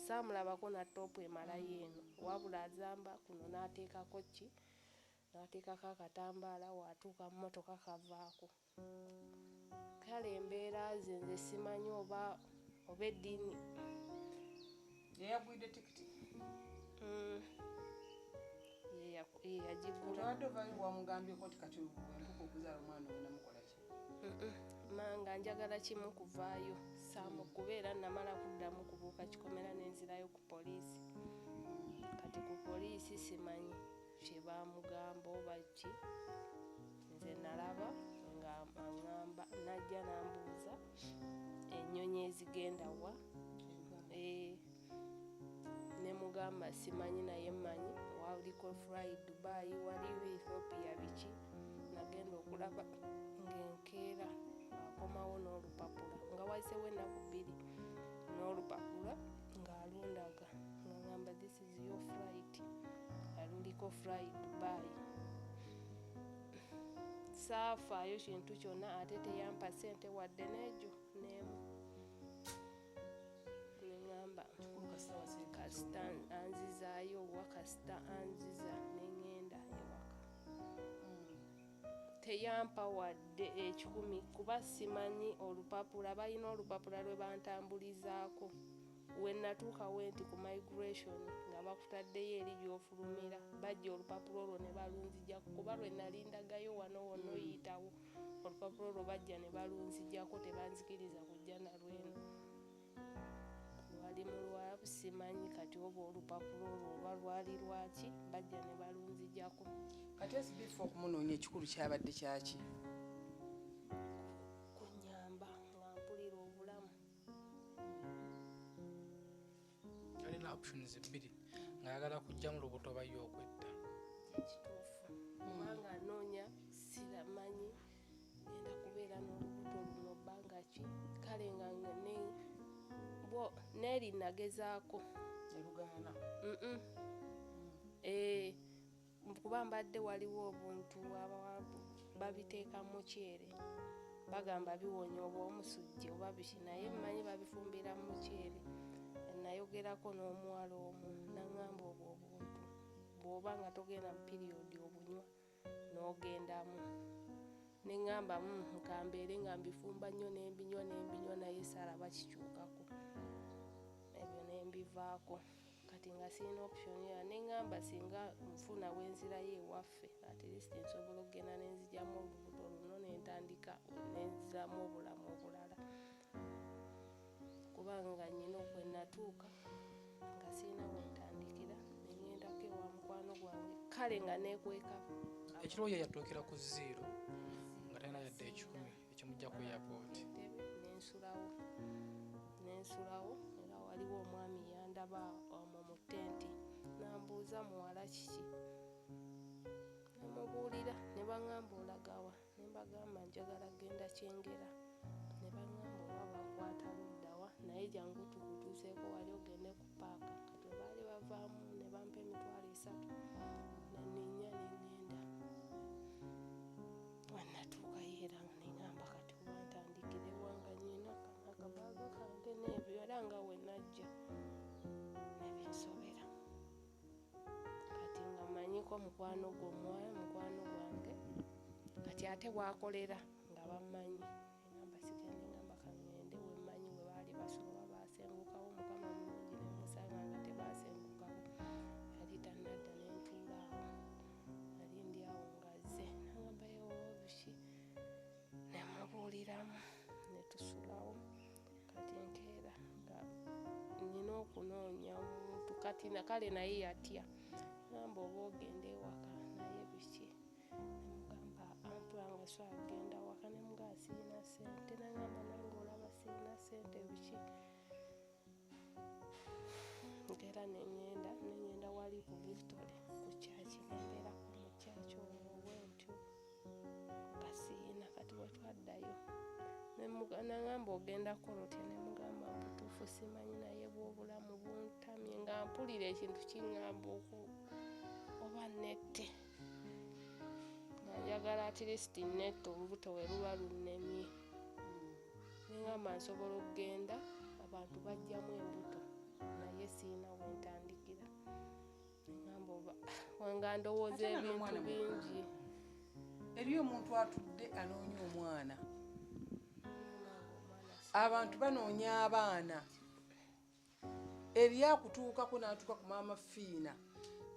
saamulabako na toopu emalayo eno wabula azamba kuno n'ateekako ki n'ateekako akatambaala waatuuka mu mmotoka kavaako kale embeera ze nze simanyi oba eddiini yeyagwidde tikiti yeya yagigula. Wadde ovayo wamugambyeko nti kati empuku okuzaala omwana we namukola ki? Manga njagala kimu kuvaayo kubeera namala kuddamu kubuuka kikomera n'enzirayo ku poliisi. Kati ku poliisi simanyi kye bamugamba oba ki. Nze nalaba nga aŋŋamba najja n'ambuuza ennyonyi ezigenda wa. Ne mugamba simanyi naye mmanyi waliko fly Dubai waliwo Ethiopia biki. Nagenda okulaba ng'enkeera akomawo n'olupapula nga wayiseewo ennaku 2 n'olupapula ng'alundaga ng'agamba this is your flight aluliko fly Dubai. Saafaayo kintu kyonna ate teyampa ssente wadde n'egyo n'emu. Neŋŋamba kasita anzizaayo wa kasita anziza neŋŋenda ewaka. Teyampa wadde 10 kuba simanyi olupapula balina olupapula lwe bantambulizaako. We natuuka wenti ku migration nga bakutaddeyo eri gy'ofulumira bajja olupapula olwo ne balunzijjako kuba lwe nalindagayo wano wonna oyitawo olupapula olwo bajja ne balunzijjako tebanzikiriza kujja nalweno. Lwali mu Lwabu simanyi kati oba olupapula olwo oba lwali lwaki bajja ne balunzijjako. Kati esibifu okumunoonya ekikulu kyabadde kyaki? Kunnyamba nga mpulira obulamu. Alina options 2 ng'ayagala kujja mu lubuto oba yo okwetta. Ekituufu kubanga anoonya siramanyi ngenda kubeera n'olubuto luno bbanga ki kale nga neeri nagezaako Erugaana. Kuba mbadde waliwo obuntu babiteeka mu muceere bagamba biwonya oba omusujja oba biki naye mmanyi babifumbira mu muceere. Nayogerako n'omuwala omu naŋŋamba obwo obuntu bw'oba nga togenda mu piriyodi obunywa n'ogendamu. Neŋŋamba nkambeere nga mbifumba nnyo nembinywa naye salaba kikyukako. Ebyo nembivaako kati nga sirina option ya neŋŋamba singa nfuna wenzirayo ewaffe at least nsobola okugenda nenzigyamu olubuto luno nentandika nenziramu obulamu obulala. Kubanga nnyina okwenatuuka nga sirina wentandikira neŋŋendako ewa mukwano gwange kale nga neekweka. Ekiro ye yatuukira ku 0 nga talina yadde 10 ekimujja ku airport. Nensulawo era waliwo omwami yandaba omwo mu tenti nambuuza muwala kiki namubuulira ne baŋŋamba olagawa ne mbagamba njagala genda Kyengera ne baŋŋamba oba bakwata luddawa naye jangu tukutuuseeko wali ogende ku paaka. Kati baali bavaamu ne bampa $3 neninnya neŋŋenda. Wannatuukayo era neŋŋamba kati kuba ntandikire wanga nnyina akabaaga kange n'ebyo era nga we najja nebinsobera. Kati nga mmanyiko mukwano gwange kati ate bwakolera nga bammanyi neŋŋamba sigenda neŋŋamba kaŋŋende we mmanyi we baali basoba basengukawo mukama mulungi ne musanga nga tebasengukawo. Yali tannadda nentuulaawo nali ndi awo ngazze naŋŋamba yewowo biki nemubuuliramu ne tusulawo. Kati enkeera nga nnyina okunoonya omuntu kati nakale naye yatya ŋŋamba oba ogenda ewaka naye biki nemugamba ampulanga so agenda waka nemugaa sirina ssente naŋŋamba nange olaba sirina ssente biki. Nkeera neŋŋenda wali ku Victory ku kyaki nembeera ku mukyaki olwo bwentyo nga sirina. Kati we twaddayo naŋŋamba ogenda kolotya nemugamba butuufu simanyi naye bw'obulamu buntamye nga mpulira ekintu kiŋŋamba oba nette nga njagala at least nette olubuto we luba lunnemye. Neŋŋamba nsobola okugenda abantu bajjamu embuto naye sirina wentandikira. Neŋŋamba oba wanga ndowooza ebintu bingi. Eriyo omuntu atudde anoonya omwana. Abantu banoonya abaana. Eri akutuukako n'atuuka ku Maama Fina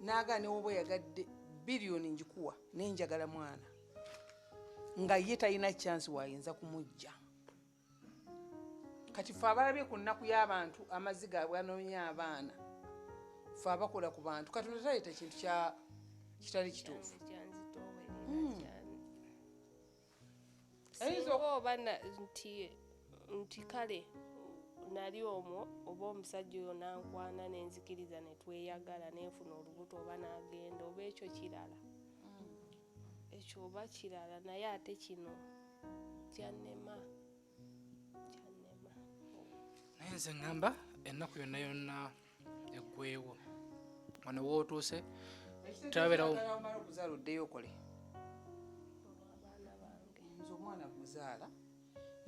n'agaa ne woba oyagadde billion njikuwa nenjagala mwana nga ye talina chance wayinza kumujja kati fe abalabye ku nnaku y'abantu amaziga bwanoonya abaana fe abakola ku bantu katonda taleeta kintu kitali kituufu oba nti kale nali omwo oba omusajja oyo nankwana nenzikiriza netweyagala nenfuna olubuto oba nagenda oba ekyo kirala ekyo oba kirala naye ate kino kyannema naye nze ŋŋamba ennaku yonna yonna eggweewo wano wootuuse tulabeerawo okuzaala oddeyo okole nze omwana guzaala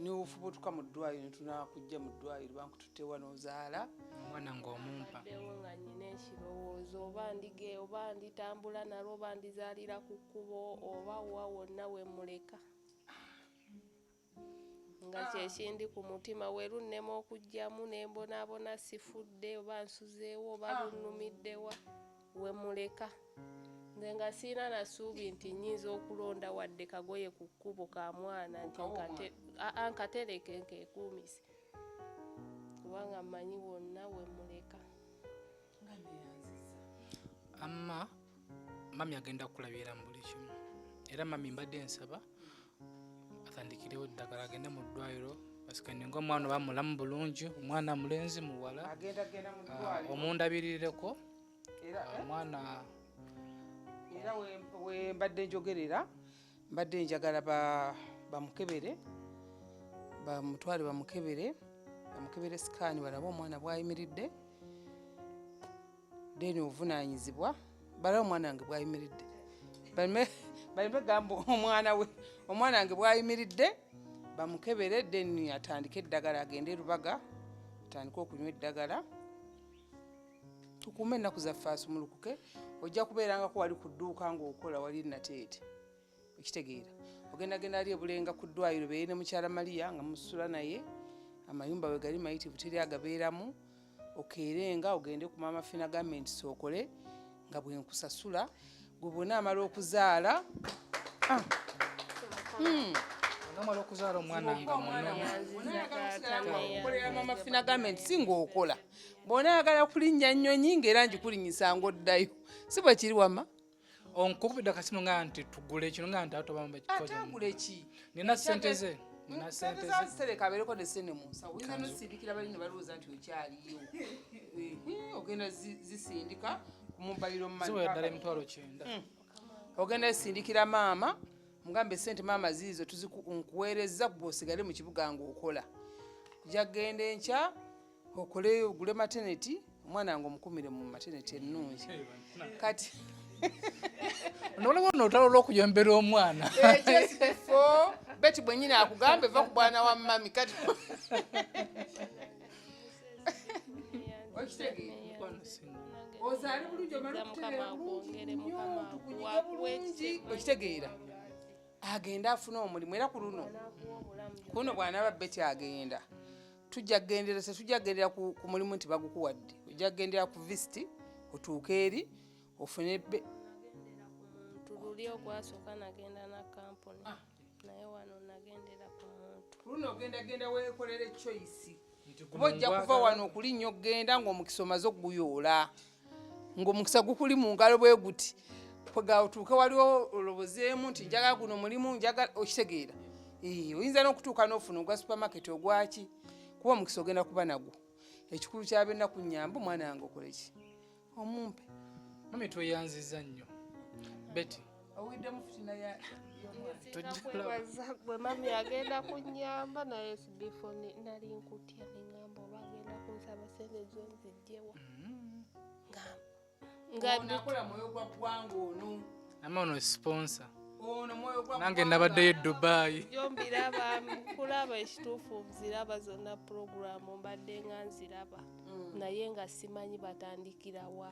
niwofubutuka mu ddwaliro netunakujja mu ddwaliro bankututtewa n'ozaala omwana ng'omumpa addewo nga nnyina ekirowoozo oba nditambula nalwo oba ndizaalira ku kkubo oba wa wonna we muleka nga kyekindi ku mutima we lunnema okujjamu nembonaabona sifudde oba nsuzeewo oba lunnumiddewa we muleka nze nga siina nasuubi nti nnyinza okulonda wadde kagoye ku kkubo ka mwana nti nkatereke nkekuumise kubanga mmanyi wonna we muleka amma mami agenda kukulabira mu buli kimu era mami mbadde nsaba atandikirewo eddagala agende mu ddwaliro pasikandi ngaomwana oba mulamu bulungi omwana mulenzi muwala omundabirireko omwana era we mbadde njogerera mbadde njagala bamukebere bamutwale bamukebere sikaani balabe omwana bwayimiridde deni obuvunaanyizibwa balabe omwana wange bwayimiridde baleme gamba omwana wange bwayimiridde bamukebere deni atandike eddagala agende erubaga atandike okunywa eddagala tukuume ennaku zaffe asumulukuke ojja kubeerangako wali ku dduuka ng'okola wali nateete okitegeera ogendagenda ali ebulenga ku ddwaliro beere ne mukyala Mariya nga musula naye amayumba we gali mayitivu teri agabeeramu okeerenga ogende ku Maama Fina gavumenti sookole nga bwenkusasula gwe bwona amala okuzaala amala okuzaala omwana nga okolera Maama Fina gavumenti si ng'okola bw'onaayagala kulinnya nnyonyi ng'era ngikulinnyisa ng'oddayo si bwe kiri wama onkubidde akasimu nga nti tugule kino nga nti atagule ki nina sente ze sereka abeereko ne sente mu nsawo oyinza nosindikira balina balowooza nti okyaliyo ogenda zisindika kumumbaliro mumaddala emitwalo 9 ogenda zisindikira maama mugambe sente maama ziizo nkuweerezza gwe osigale mu kibuga ng'okola jagenda enkya okole ogule maternity omwana wange omukumire mu maternity ennungi kati nolaba notalo olw'okuyombera omwana ekyekifo beti bwennyini akugambe va ku bwana wa mami kati ozaale bulungi omala okutegeera bulungi okitegeera agenda afuna omulimu era ku luno bw'anaaba beti agenda tujja kugendera ku mulimu nti bagukuwadde ojja kugendera ku visiti otuuke eri ofune luli ogwasooka nagenda na kampuni naye wano nagendera ku muntu luno ogendagenda weekolera choice kuba ojja kuva wano okulinnya okgenda ng'omukisa omaze okuguyoola ng'omukisa gukuli mu ngalo bwe guti kwega otuuke waliwo olobozeemu nti njagala guno mulimu njagala okitegeera oyinza n'okutuuka n'ofuna ogwa supermarket ogwaki kuba omukisa ogenda kuba nagwo ekikulu kyabenda ku nnyamba omwana wange okole ki omumpe mami tweyanziza nnyo beti owiddemu fitina kwebaza gwe mami agenda kunnyamba naye befo nali nkutya neŋŋamba oba agenda kunsaba sente zonzijjewa nakola mwoyo gwa ggwanga ono ama ono sponsor ono mwoyo gwa nange nabaddeyo Dubai yombiraba kulaba ekituufu ziraba zonna puroguramu mbadde nga nziraba naye nga simanyi batandikirawa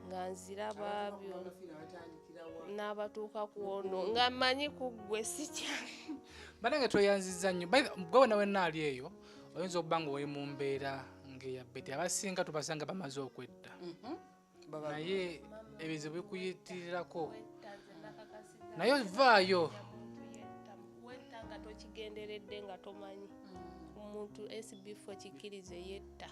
nga nziraba byo n'abatuuka ku ono nga mmanyi ku ggwe sikya banange tweyanziza nnyo gwe wena wenaali eyo oyinza okuba nga oli mu mbeera ng'eya beti abasinga tubasanga bamaze okwetta naye ebizibu bikuyitirirako naye vaayo wetta nga tokigenderedde nga tomanyi omuntu SB4 kikkirize yetta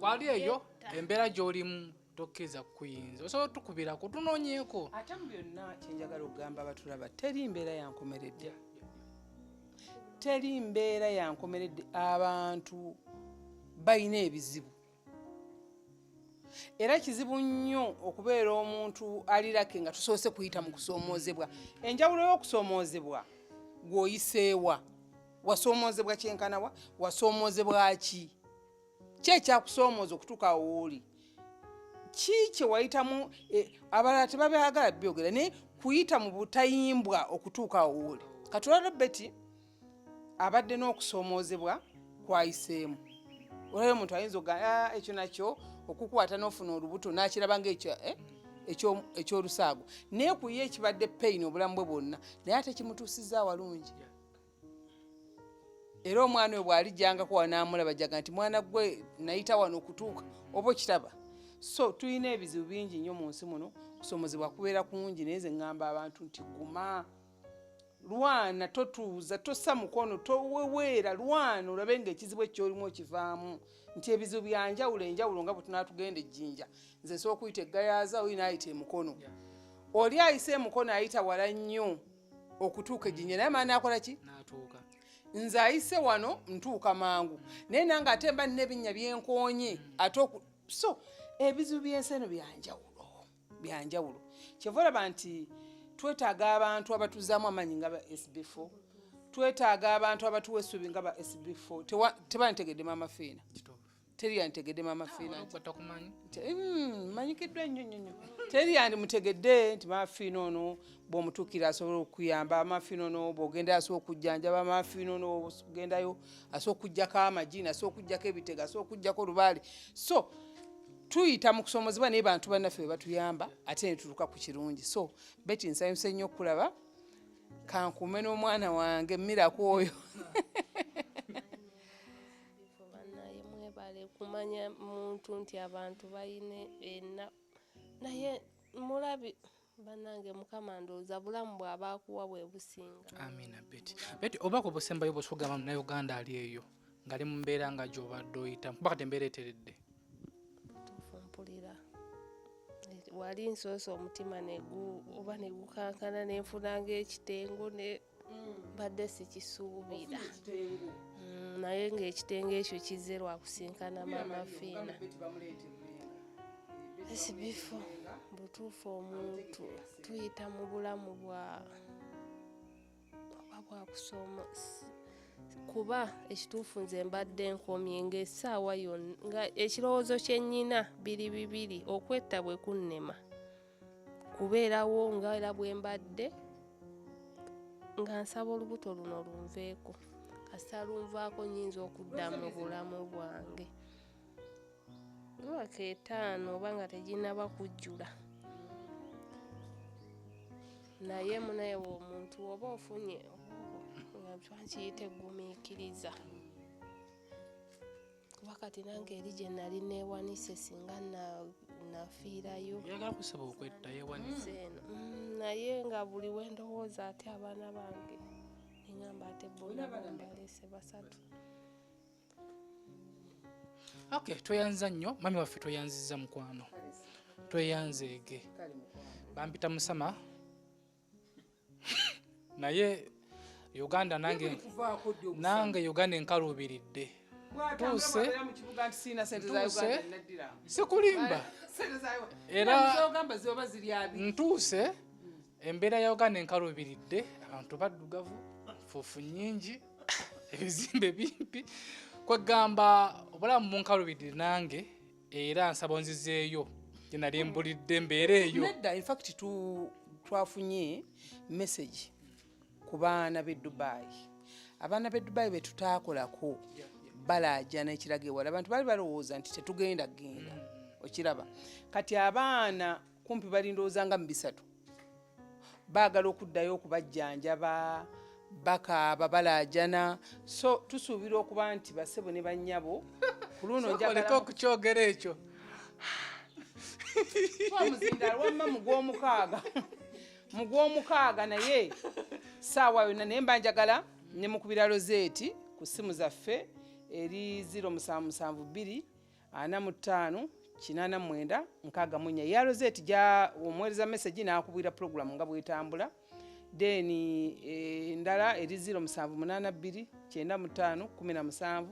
wali eyo embeera gy'olimu tokkiriza kuyinza osobola tukubirako tunoonyeeko ate mu byonna kyenjagala okugamba abatulaba teri mbeera yankomeredde teri mbeera yankomeredde abantu balina ebizibu era kizibu nnyo okubeera omuntu alirake nga tusoose kuyita mu kusoomoozebwa enjawulo y'okusoomoozebwa gw'oyiseewa wasoomoozebwa kyenkanawa wasoomoozebwa ki ekyakusoomooza okutuuka awo wooli ki kye wayitamu abalala tebabyagala byogera naye kuyita mu butayimbwa okutuuka awo wooli katulala beti abadde n'okusoomoozebwa kwayiseemu olwali omuntu ayinza okugamba ekyo nakyo okukwata n'ofuna olubuto n'akiraba ng'ekyolusaago naye kuye ekibadde peyini obulamu bwe bwonna naye ate kimutuusizza walungi era omwana oyo bw'alijjangako wanaamulaba jaga nti mwana gwe nayita wano okutuuka oba okitaba so tulina ebizibu bingi nnyo mu nsi muno okusoomozebwa kubeera kungi naye ze ŋŋamba abantu nti guma lwana totuuza tossa mukono toweweera lwana olabe ng'ekizibu ekyolimu okivaamu nti ebizibu byanjawulo enjawulo nga bwe tunaatugenda ejjinja nze nsobola okuyita eggayaaza oli naayita emukono oli ayise emukono ayita wala nnyo okutuuka ejjinja naye maana akola ki n'atuuka nze ayise wano ntuuka mangu naye nange ate mba nina ebinnya byenkoonye ate so ebizibu by'ensi eno byanjawulo kyeva olaba nti twetaaga abantu abatuzaamu amaanyi nga ba SB4 twetaaga abantu abatuwa essuubi nga ba SB4 tebantegedde Maama Fina teri yantegedde Maama Fina manyikiddwa nnyo teri yandimutegedde nti Maama Fina ono bw'omutuukira asobola okuyamba Maama Fina ono bw'ogenda asobola okujjanjaba Maama Fina ono ogendayo asobola okuggyako amagini asobola okuggyako ebitega asobola okuggyako olubaale so tuyita mu kusoomozebwa naye bantu bannaffe be batuyamba ate ne tutuuka ku kirungi so beti nsanyuse nnyo okulaba kankume n'omwana wange mmirako oyo naye mwebale kumanya muntu nti abantu bayine naye mulabi bannange mukama ndowooza bulamu bw'aba akuwa bwe businga amina beti obako obusembayo bw'osogamba munnayuganda ali eyo ng'ali mu mbeera nga gy'obadde oyitamu kuba kati embeera eteredde mpulira wali nsoosa omutima oba negukankana nenfunanga ekitengo badde sikisuubira naye ng'ekitengo ekyo kizze lwakusinkana Maama Fina SB4 butuufu omuntu tuyita mu bulamu bwakusoma kuba ekituufu nze mbadde nkomye ng'essaawa yonna nga ekirowoozo kyennyina biri bibiri okwetta bwe kunnema kubeerawo nga era bwe mbadde nga nsaba olubuto luno lunveeko kasita lunvaako nnyinza okudda mu bulamu bwange lwaka 5 oba nga teginnaba kujjula naye munaye omuntu oba ofunye nkiyite gumiikiriza kuba kati nange eri gye nali neewanise singa nafiirayo yagala kusaba okwetta yeewanise eno naye nga buli wendowooza ate abaana bange neŋŋamba ate bonna bambalese basatu okay tweyanza nnyo mami waffe tweyanziza mukwano tweyanzeege bampita musama naye Uganda nange Uganda enkaluubiridde tuuse sikulimba era ntuuse embeera ya Uganda enkaluubiridde abantu baddugavu fuufu nnyingi ebizimbe bimpi kwegamba obulamu munkaluubiridde nange era nsaba onzizeeyo gye nali mbulidde embeera eyo nedda infact twafunye message ku baana b'e Dubai abaana b'e Dubai be tutaakolako balaajana ekiraga ewala abantu bali balowooza nti tetugenda genda okiraba kati abaana kumpi balindowooza nga mu 3 baagala okuddayo okubajjanjaba bakaaba balaajana so tusuubira okuba nti bassebo ne bannyabo ku luno njagala okukyogera ekyo twamuzinda wamma mu gw'omukaaga naye saawa yonna naye mba njagala ne mukubira rozeeti ku ssimu zaffe eri 0772 45 89 64 ya rozeeti gya omuweereza message n'akubira program nga bwetambula then endala eri 0782 95 17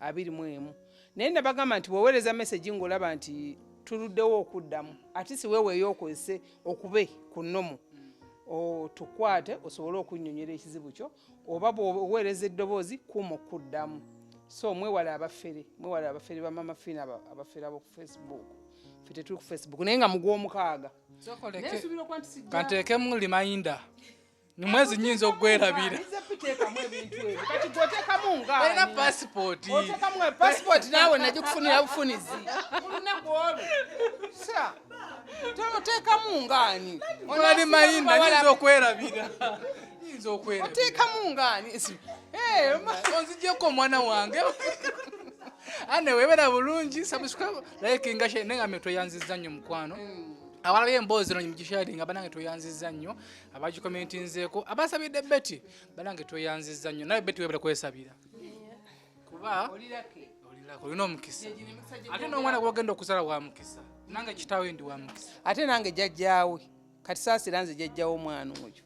21 naye nabagamba nti bw'oweereza message ng'olaba nti tuluddewo okuddamu ate si weewe ey'okozese okube ku nnomo tukwate osobole okunnyonnyola ekizibu kyo oba bw'oweereza eddoboozi kuuma okuddamu so mwewale abafere ba Maama Fina abafere abo ku Facebook ffe tetuli ku Facebook naye nga mugw'omukaaga nesuubira okuba nti sijja kanteekemu reminder ni mwezi nyinza okwerabira teekamu ebintu ebyo kati gwoteekamu ngaani olina passport oteekamu passport naawe nagikufunira bufunizi mu lunaku olwo sa oteekamu ngaani ola reminder nyinza okwerabira oteekamu ngaani onzigyeko omwana wange ane webera bulungi subscribe like ngashe nenga toyanzizza nnyo mukwano abalabye emboozi no mugisharinga banange toyanzizza nnyo abagikomentinzeeko abasabidde beti banange toyanzizza nnyo naye beti webera kwesabira kuba olina omukisa ate n'omwana gwogenda okusala wa mukisa nange kitaawe ndi wa mukisa ate nange jjajjaawe kati saasira nze jjajjaawe omwana oyo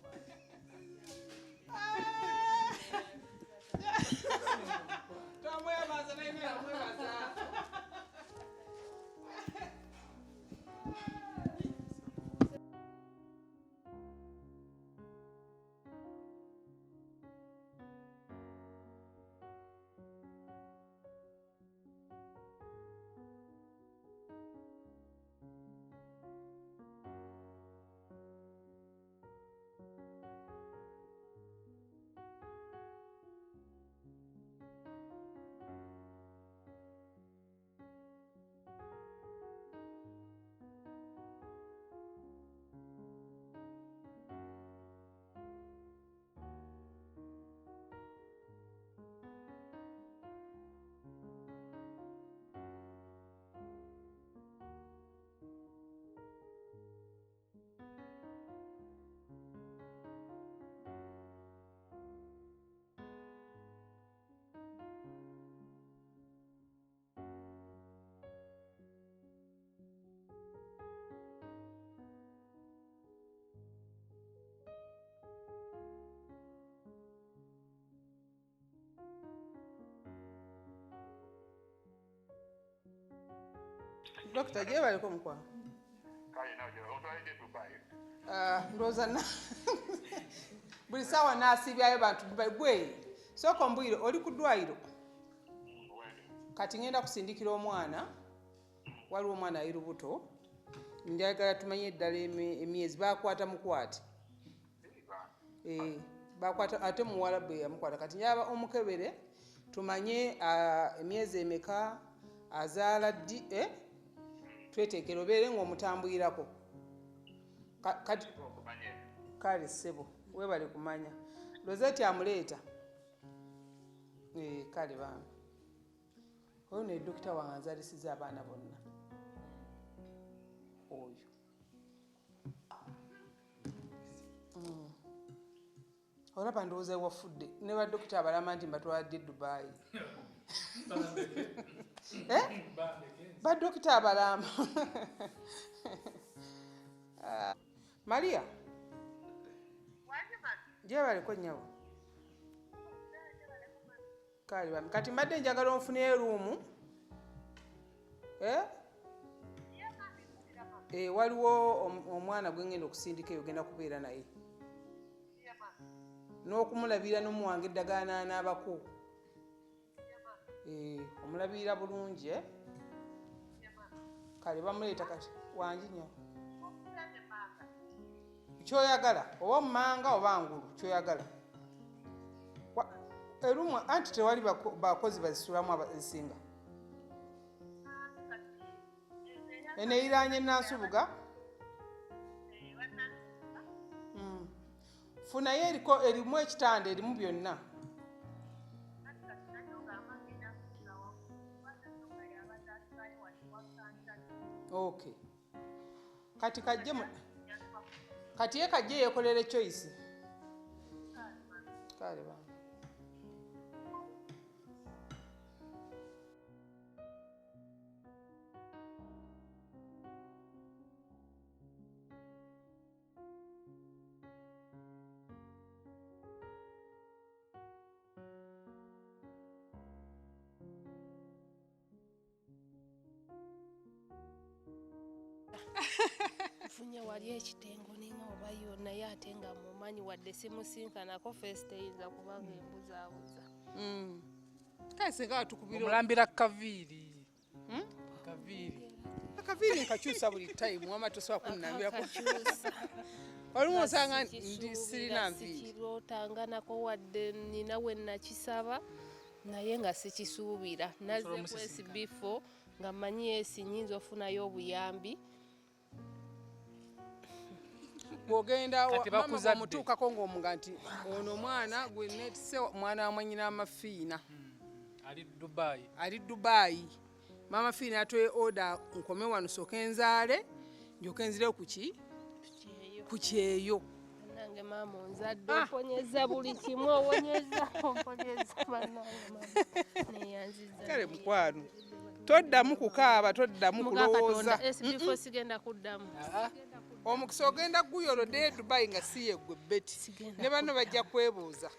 Dokita gye baliko mukwa ndowooza buli saawa naasibyayo bantu gwe sooka ombwire oli ku ddwaliro kati ngenda kusindikira omwana waliwo omwana ali lubuto njagala tumanye eddala emyezi bakwata mukwate bakwata ate Omuwalabu Gwe yamukwata kati njaba omukebere tumanye emyezi emeka azaala ddi tweteekera obeere ng'omutambulirako kati kale ssebo weebale kumanya Lozeti amuleeta kale bambi oyo ne dokita wange anzaalisiza abaana bonna oyo olaba ndowooza wafudde ne badokita abalama nti mbatwaladde Dubai badokita abalama Maria gyebaliko nnyabo kale bambi kati mbadde njagala onfuneyo ruumu waliwo omwana gwe ngenda okusindika eyo genda kubeera naye n'okumulabira n'omuwanga eddagala n'anaabako omulabirira bulungi kale bamuleeta kati wangi nnyo kyoyagala oba mumanga oba ngulu kyoyagala erumu anti tewali bakozi bazisulamu abasinga eneeyiranye Nansubuga funayo erimu ekitanda erimu byonna okay kati ye kajje yekolere choice kale ba Nfunye wali ekitengo ninga oba yonna ye ate nga mumanyi wadde simusinkanako first eyinza kubanga embuzaabuza. kale singa watukubira omulambira kaviiri akaviiri nkakyusa buli time wama tosobola kunnambirako olumu osanga ndi sirina nviiri sikirootanganako wadde nina we nakisaba naye nga sikisuubira nazze kwesi bifo nga mmanyi yeesinyinza ofunayo obuyambi. bw'ogenda mama mutuukako ng'omuga nti ono omwana gwe neetise mwana wa mwanyina Amafiina ali Dubai. Maama Fina atoye oda nkome wano soke nzaale njoke nzire ku kyeyo. Nange maama onzadde omponyeza buli kimu owonyeza omponyeza bannange maama neyanziza. Kale mukwano toddamu kukaaba toddamu kulowooza. Bifo sigenda kuddamu. Omukisa ogenda guyolodde Dubai nga si ye ggwe Betty ne banno bajja kwebuuza.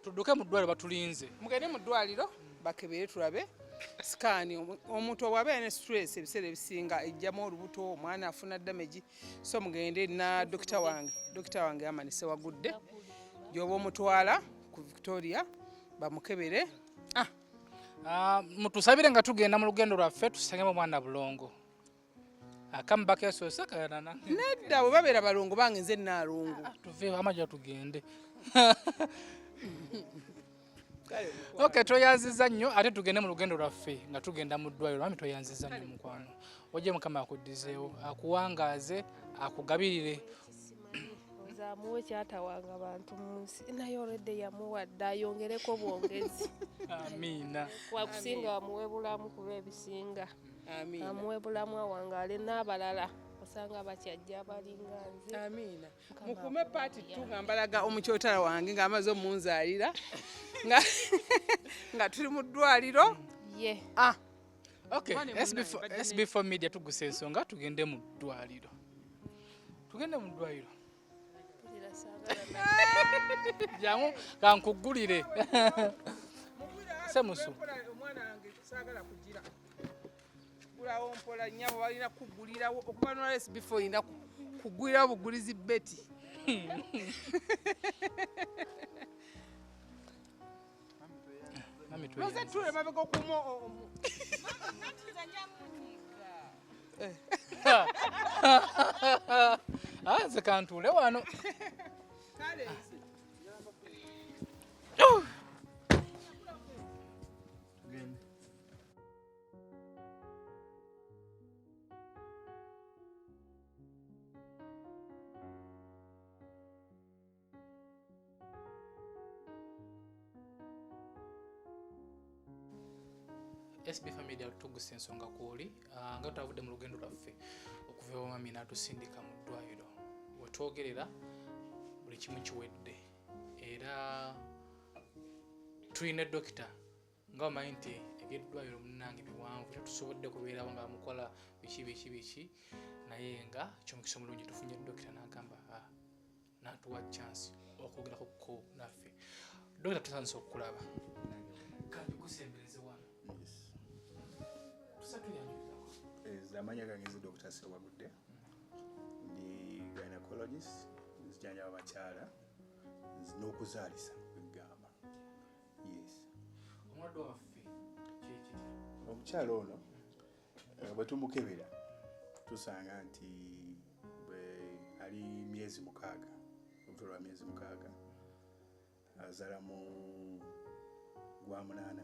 Tudduke mu ddwaliro batulinze. Mugende mu ddwaliro bakebere tulabe sikaani omuntu obwabeera ne stress ebiseera ebisinga ejjamu olubuto omwana afuna damage so mugende na dokita wange amanise wagudde gy'oba omutwala ku Victoria bamukebere. Mutusabire nga tugenda mu lugendo lwaffe tusangemu omwana bulongo. Akamba kesosa kanana. Nedda bwe babeera balongo bange nze naalongo. Tuve amaja tugende. Okay, toyanziza nnyo ate tugende mu lugendo lwaffe nga tugenda mu ddwaliro lwami toyanziza nnyo mukwano. Ojje Mukama akuddizeewo akuwangaaze akugabirire. Amuwe kyatawanga abantu mu nsi naye olwedde yamuwadde ayongereko bwongezi. Amiina. Wakusinga wamuwe bulamu ku lw'ebisinga. Amiina. Amuwe bulamu awangaale n'abalala osanga bakyajja abalinga nze. Amiina. Mukume paati tu nga mbalaga omukyotala wange ng'amaze omunzaalira nga tuli mu ddwaliro. Ye. Okay, SB4 Media tuguse ensonga tugende mu ddwaliro. Tugende mu ddwaliro. Jamu kankugulire. Semusu. Omwana wange saagala kugira. Gulawo mpola nnyabo balina kugulirawo okuba no SB4 ina kugulirawo bugulizi Betty. Mami Roza tule mabega okumo. Ze kantule wano. Kale. SB4 Media tuguse ensonga kwoli nga tutavudde mu lugendo lwaffe okuva ewa mami n'atusindika mu ddwaliro wetwogerera buli kimu kiwedde era tulina dokita nga omanyi nti eby'eddwaliro munnange biwanvu tetusobodde kubeerawo nga bamukola biki naye nga kyomukisa omulungi tufunye dokita n'agamba n'atuwa chance okwogerako ko naffe dokita tusanise okukulaba kandi kusembereze wano. Amanya gange nze Dr. Sewagudde ndi gynecologist nzijanja abakyala n'okuzaalisa kwegamba. Yes. Omwadde waffe kiki omukyala ono bwe tumukebera tusanga nti ali myezi 6 olubuto lwa myezi 6 azaala mu gwa 8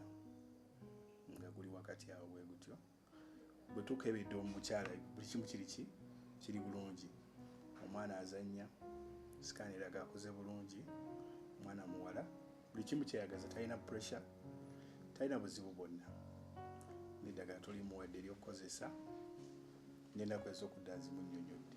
nga guli wakati awo bwe gutyo. Bwe tukebedde omukyala buli kimu kiri bulungi. Omwana azannya sikaani eraga akoze bulungi. Omwana muwala buli kimu kyeyagaza talina pressure talina buzibu bwonna. N'eddagala tulimuwadde ery'okukozesa n'ennaku ez'okudda zimunnyonnyodde.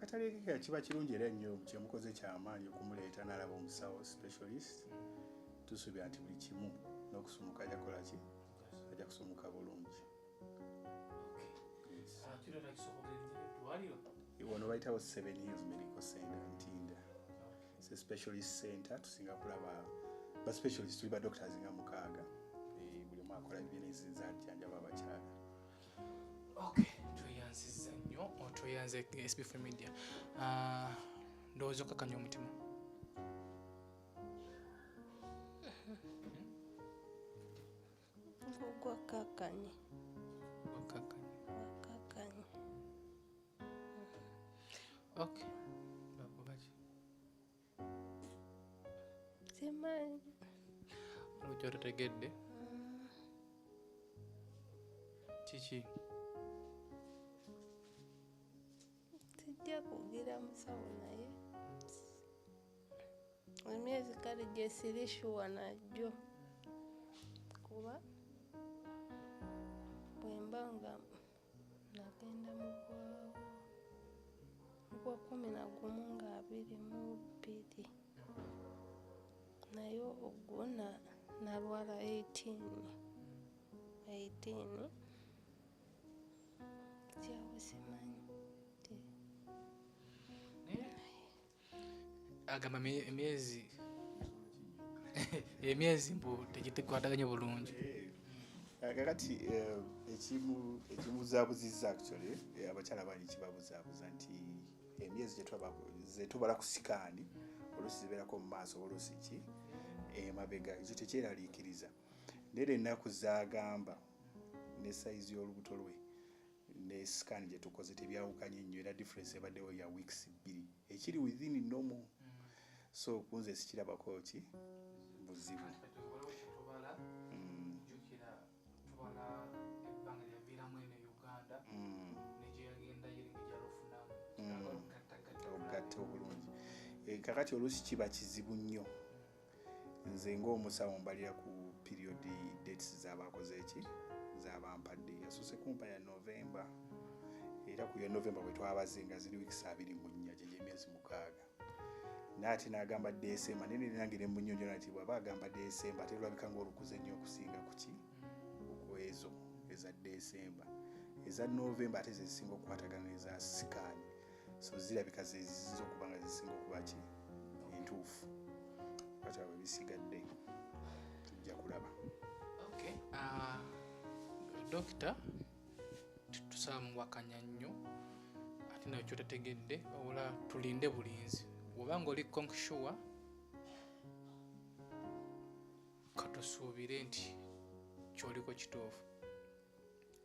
akatale ke kiba kirungi era nnyo kyemukoze kyamaanyi okumuleeta n'alaba omusawo specialist tusuubira nti buli kimu n'okusumuka ajja kukola ki ajja kusumuka bulungi. Wano bayitawo 7 Hills Medical Center Ntinda. It's a specialist center tusinga kulaba ba specialist tuli ba doctors nga mukaaga buli mwaka akola bizinesi z'ajjanjaba abakyala. Okay, tweyanziza nnyo otweyanze SB4 Media. Ndowooza okakanya omutima. Gwakakanye. Okay. Bakubachi. Simanyi. Olujja otategedde. Kiki? Tijja kugira musawo naye. Emyezi kale gye siri shuwa najjo. Kuba bwemba nga nagenda mu kwa 11 nga 22 naye ogwo nalwala 18 kyawe simanyi agamba emyezi mbu tegitekwataganye bulungi. Kakati ekimuzabuzizza actually abakyala bangi kibabuzaabuza nti emyezi zetubala ku sikaani oluusi zibeerako mu maaso oluusi ki emabega ekyo tekyeraliikiriza naye ennaku zagamba ne sayizi y'olubuto lwe ne sikaani gye tukoze tebyawukanye nnyo era difference ebaddewo ya weeks 2 ekiri within normal so kunze sikirabako ki buzibu. Kakati oluusi kiba kizibu nnyo nze ng'omusawo mbalira ku period dates z'abakoze eki z'abampadde yasose kumpa ya November era ku ya November bwe twabaze nga ziri weeks 24 gye emyezi 6 naate n'agamba December nene nange ne munnyonnyola nti bw'aba agamba December terulabika ng'olukuze nnyo okusinga ku ki okwezo eza December eza November ate ze zisinga okukwatagana eza sikaani so zirabika zizo okuba nga zisinga okuba ki entuufu kata bwe bisigadde tujja kulaba. Okay. Dokita tusaba muwakanya nnyo ate nayo kyotategedde obola tulinde bulinzi oba ng'oli konkshuwa katusuubire nti kyoliko kituufu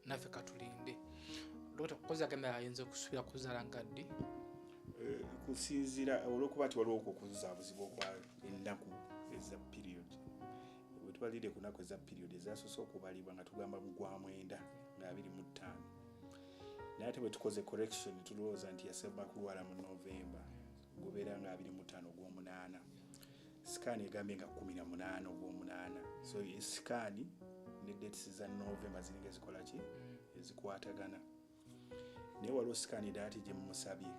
naffe katulinde. Dokita kukoza agamba ayinza okusuubira kuzaala ngaddi kusinziira olw'okuba ti waliwo okwo okuzaabuzibwa okwa ennaku eza period bwe tubalire ku nnaku eza period ezasoose okubalibwa nga tugamba mu gwa 9 nga 25 naye ate bwe tukoze correction tulowooza nti yasema kulwala mu November gubeera nga 25 ogw'omunaana sikaani egambye nga 18 ogw'omunaana so sikaani ne dates za November ziringa zikola ki ezikwatagana naye waliwo sikaani ddala ati gye mumusabye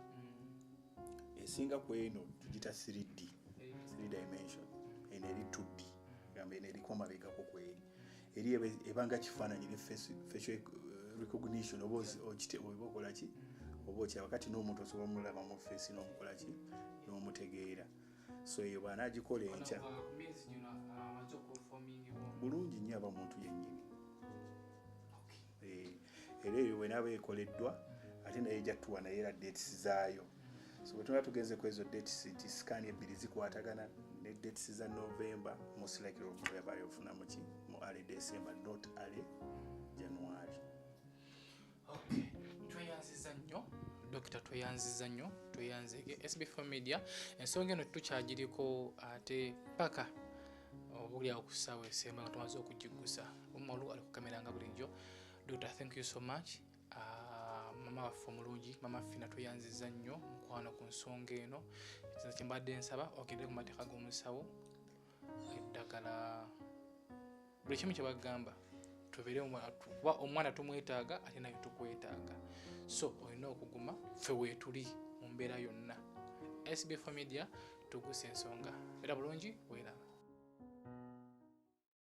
esinga ku eno tugita 3D 3 dimension eno eri 2D gamba eno eriko amabegako kweri eri ebanga kifaananyi ne facial recognition oba okola ki oba okyaba kati n'omuntu osobola omulaba mu face n'omukola ki n'omutegeera so eyo bw'anaagikola enkya bulungi nnyo aba muntu yennyini era eyo bwenaaba ekoleddwa ate naye ejjattuwa naye era dates zaayo so bwe tunaba tugenze ku ezo dates nti sikaani 2 zikwatagana ne dates za November most likely yabale ofuna muki mu early December not early January. Okay, tweyanziza nnyo Dokita, tweyanziza nnyo tweyanzege SB4 Media ensonga eno tukyagiriko ate paka obuli akusaawa esemba nga tumaze okugigusa omwalu ali ku kamera nga bulijjo. Dokita, thank you so much. Mama waffe omulungi Maama Fina tweyanziza nnyo mukwano ku nsonga eno ekyo kyembadde nsaba ogende ku mateeka g'omusawo eddagala buli kimu kye bagamba tubeere kuba omwana tumwetaaga ate naye tukwetaaga so olina okuguma ffe weetuli mu mbeera yonna. SB4 Media tugusa ensonga. Era bulungi weeraba.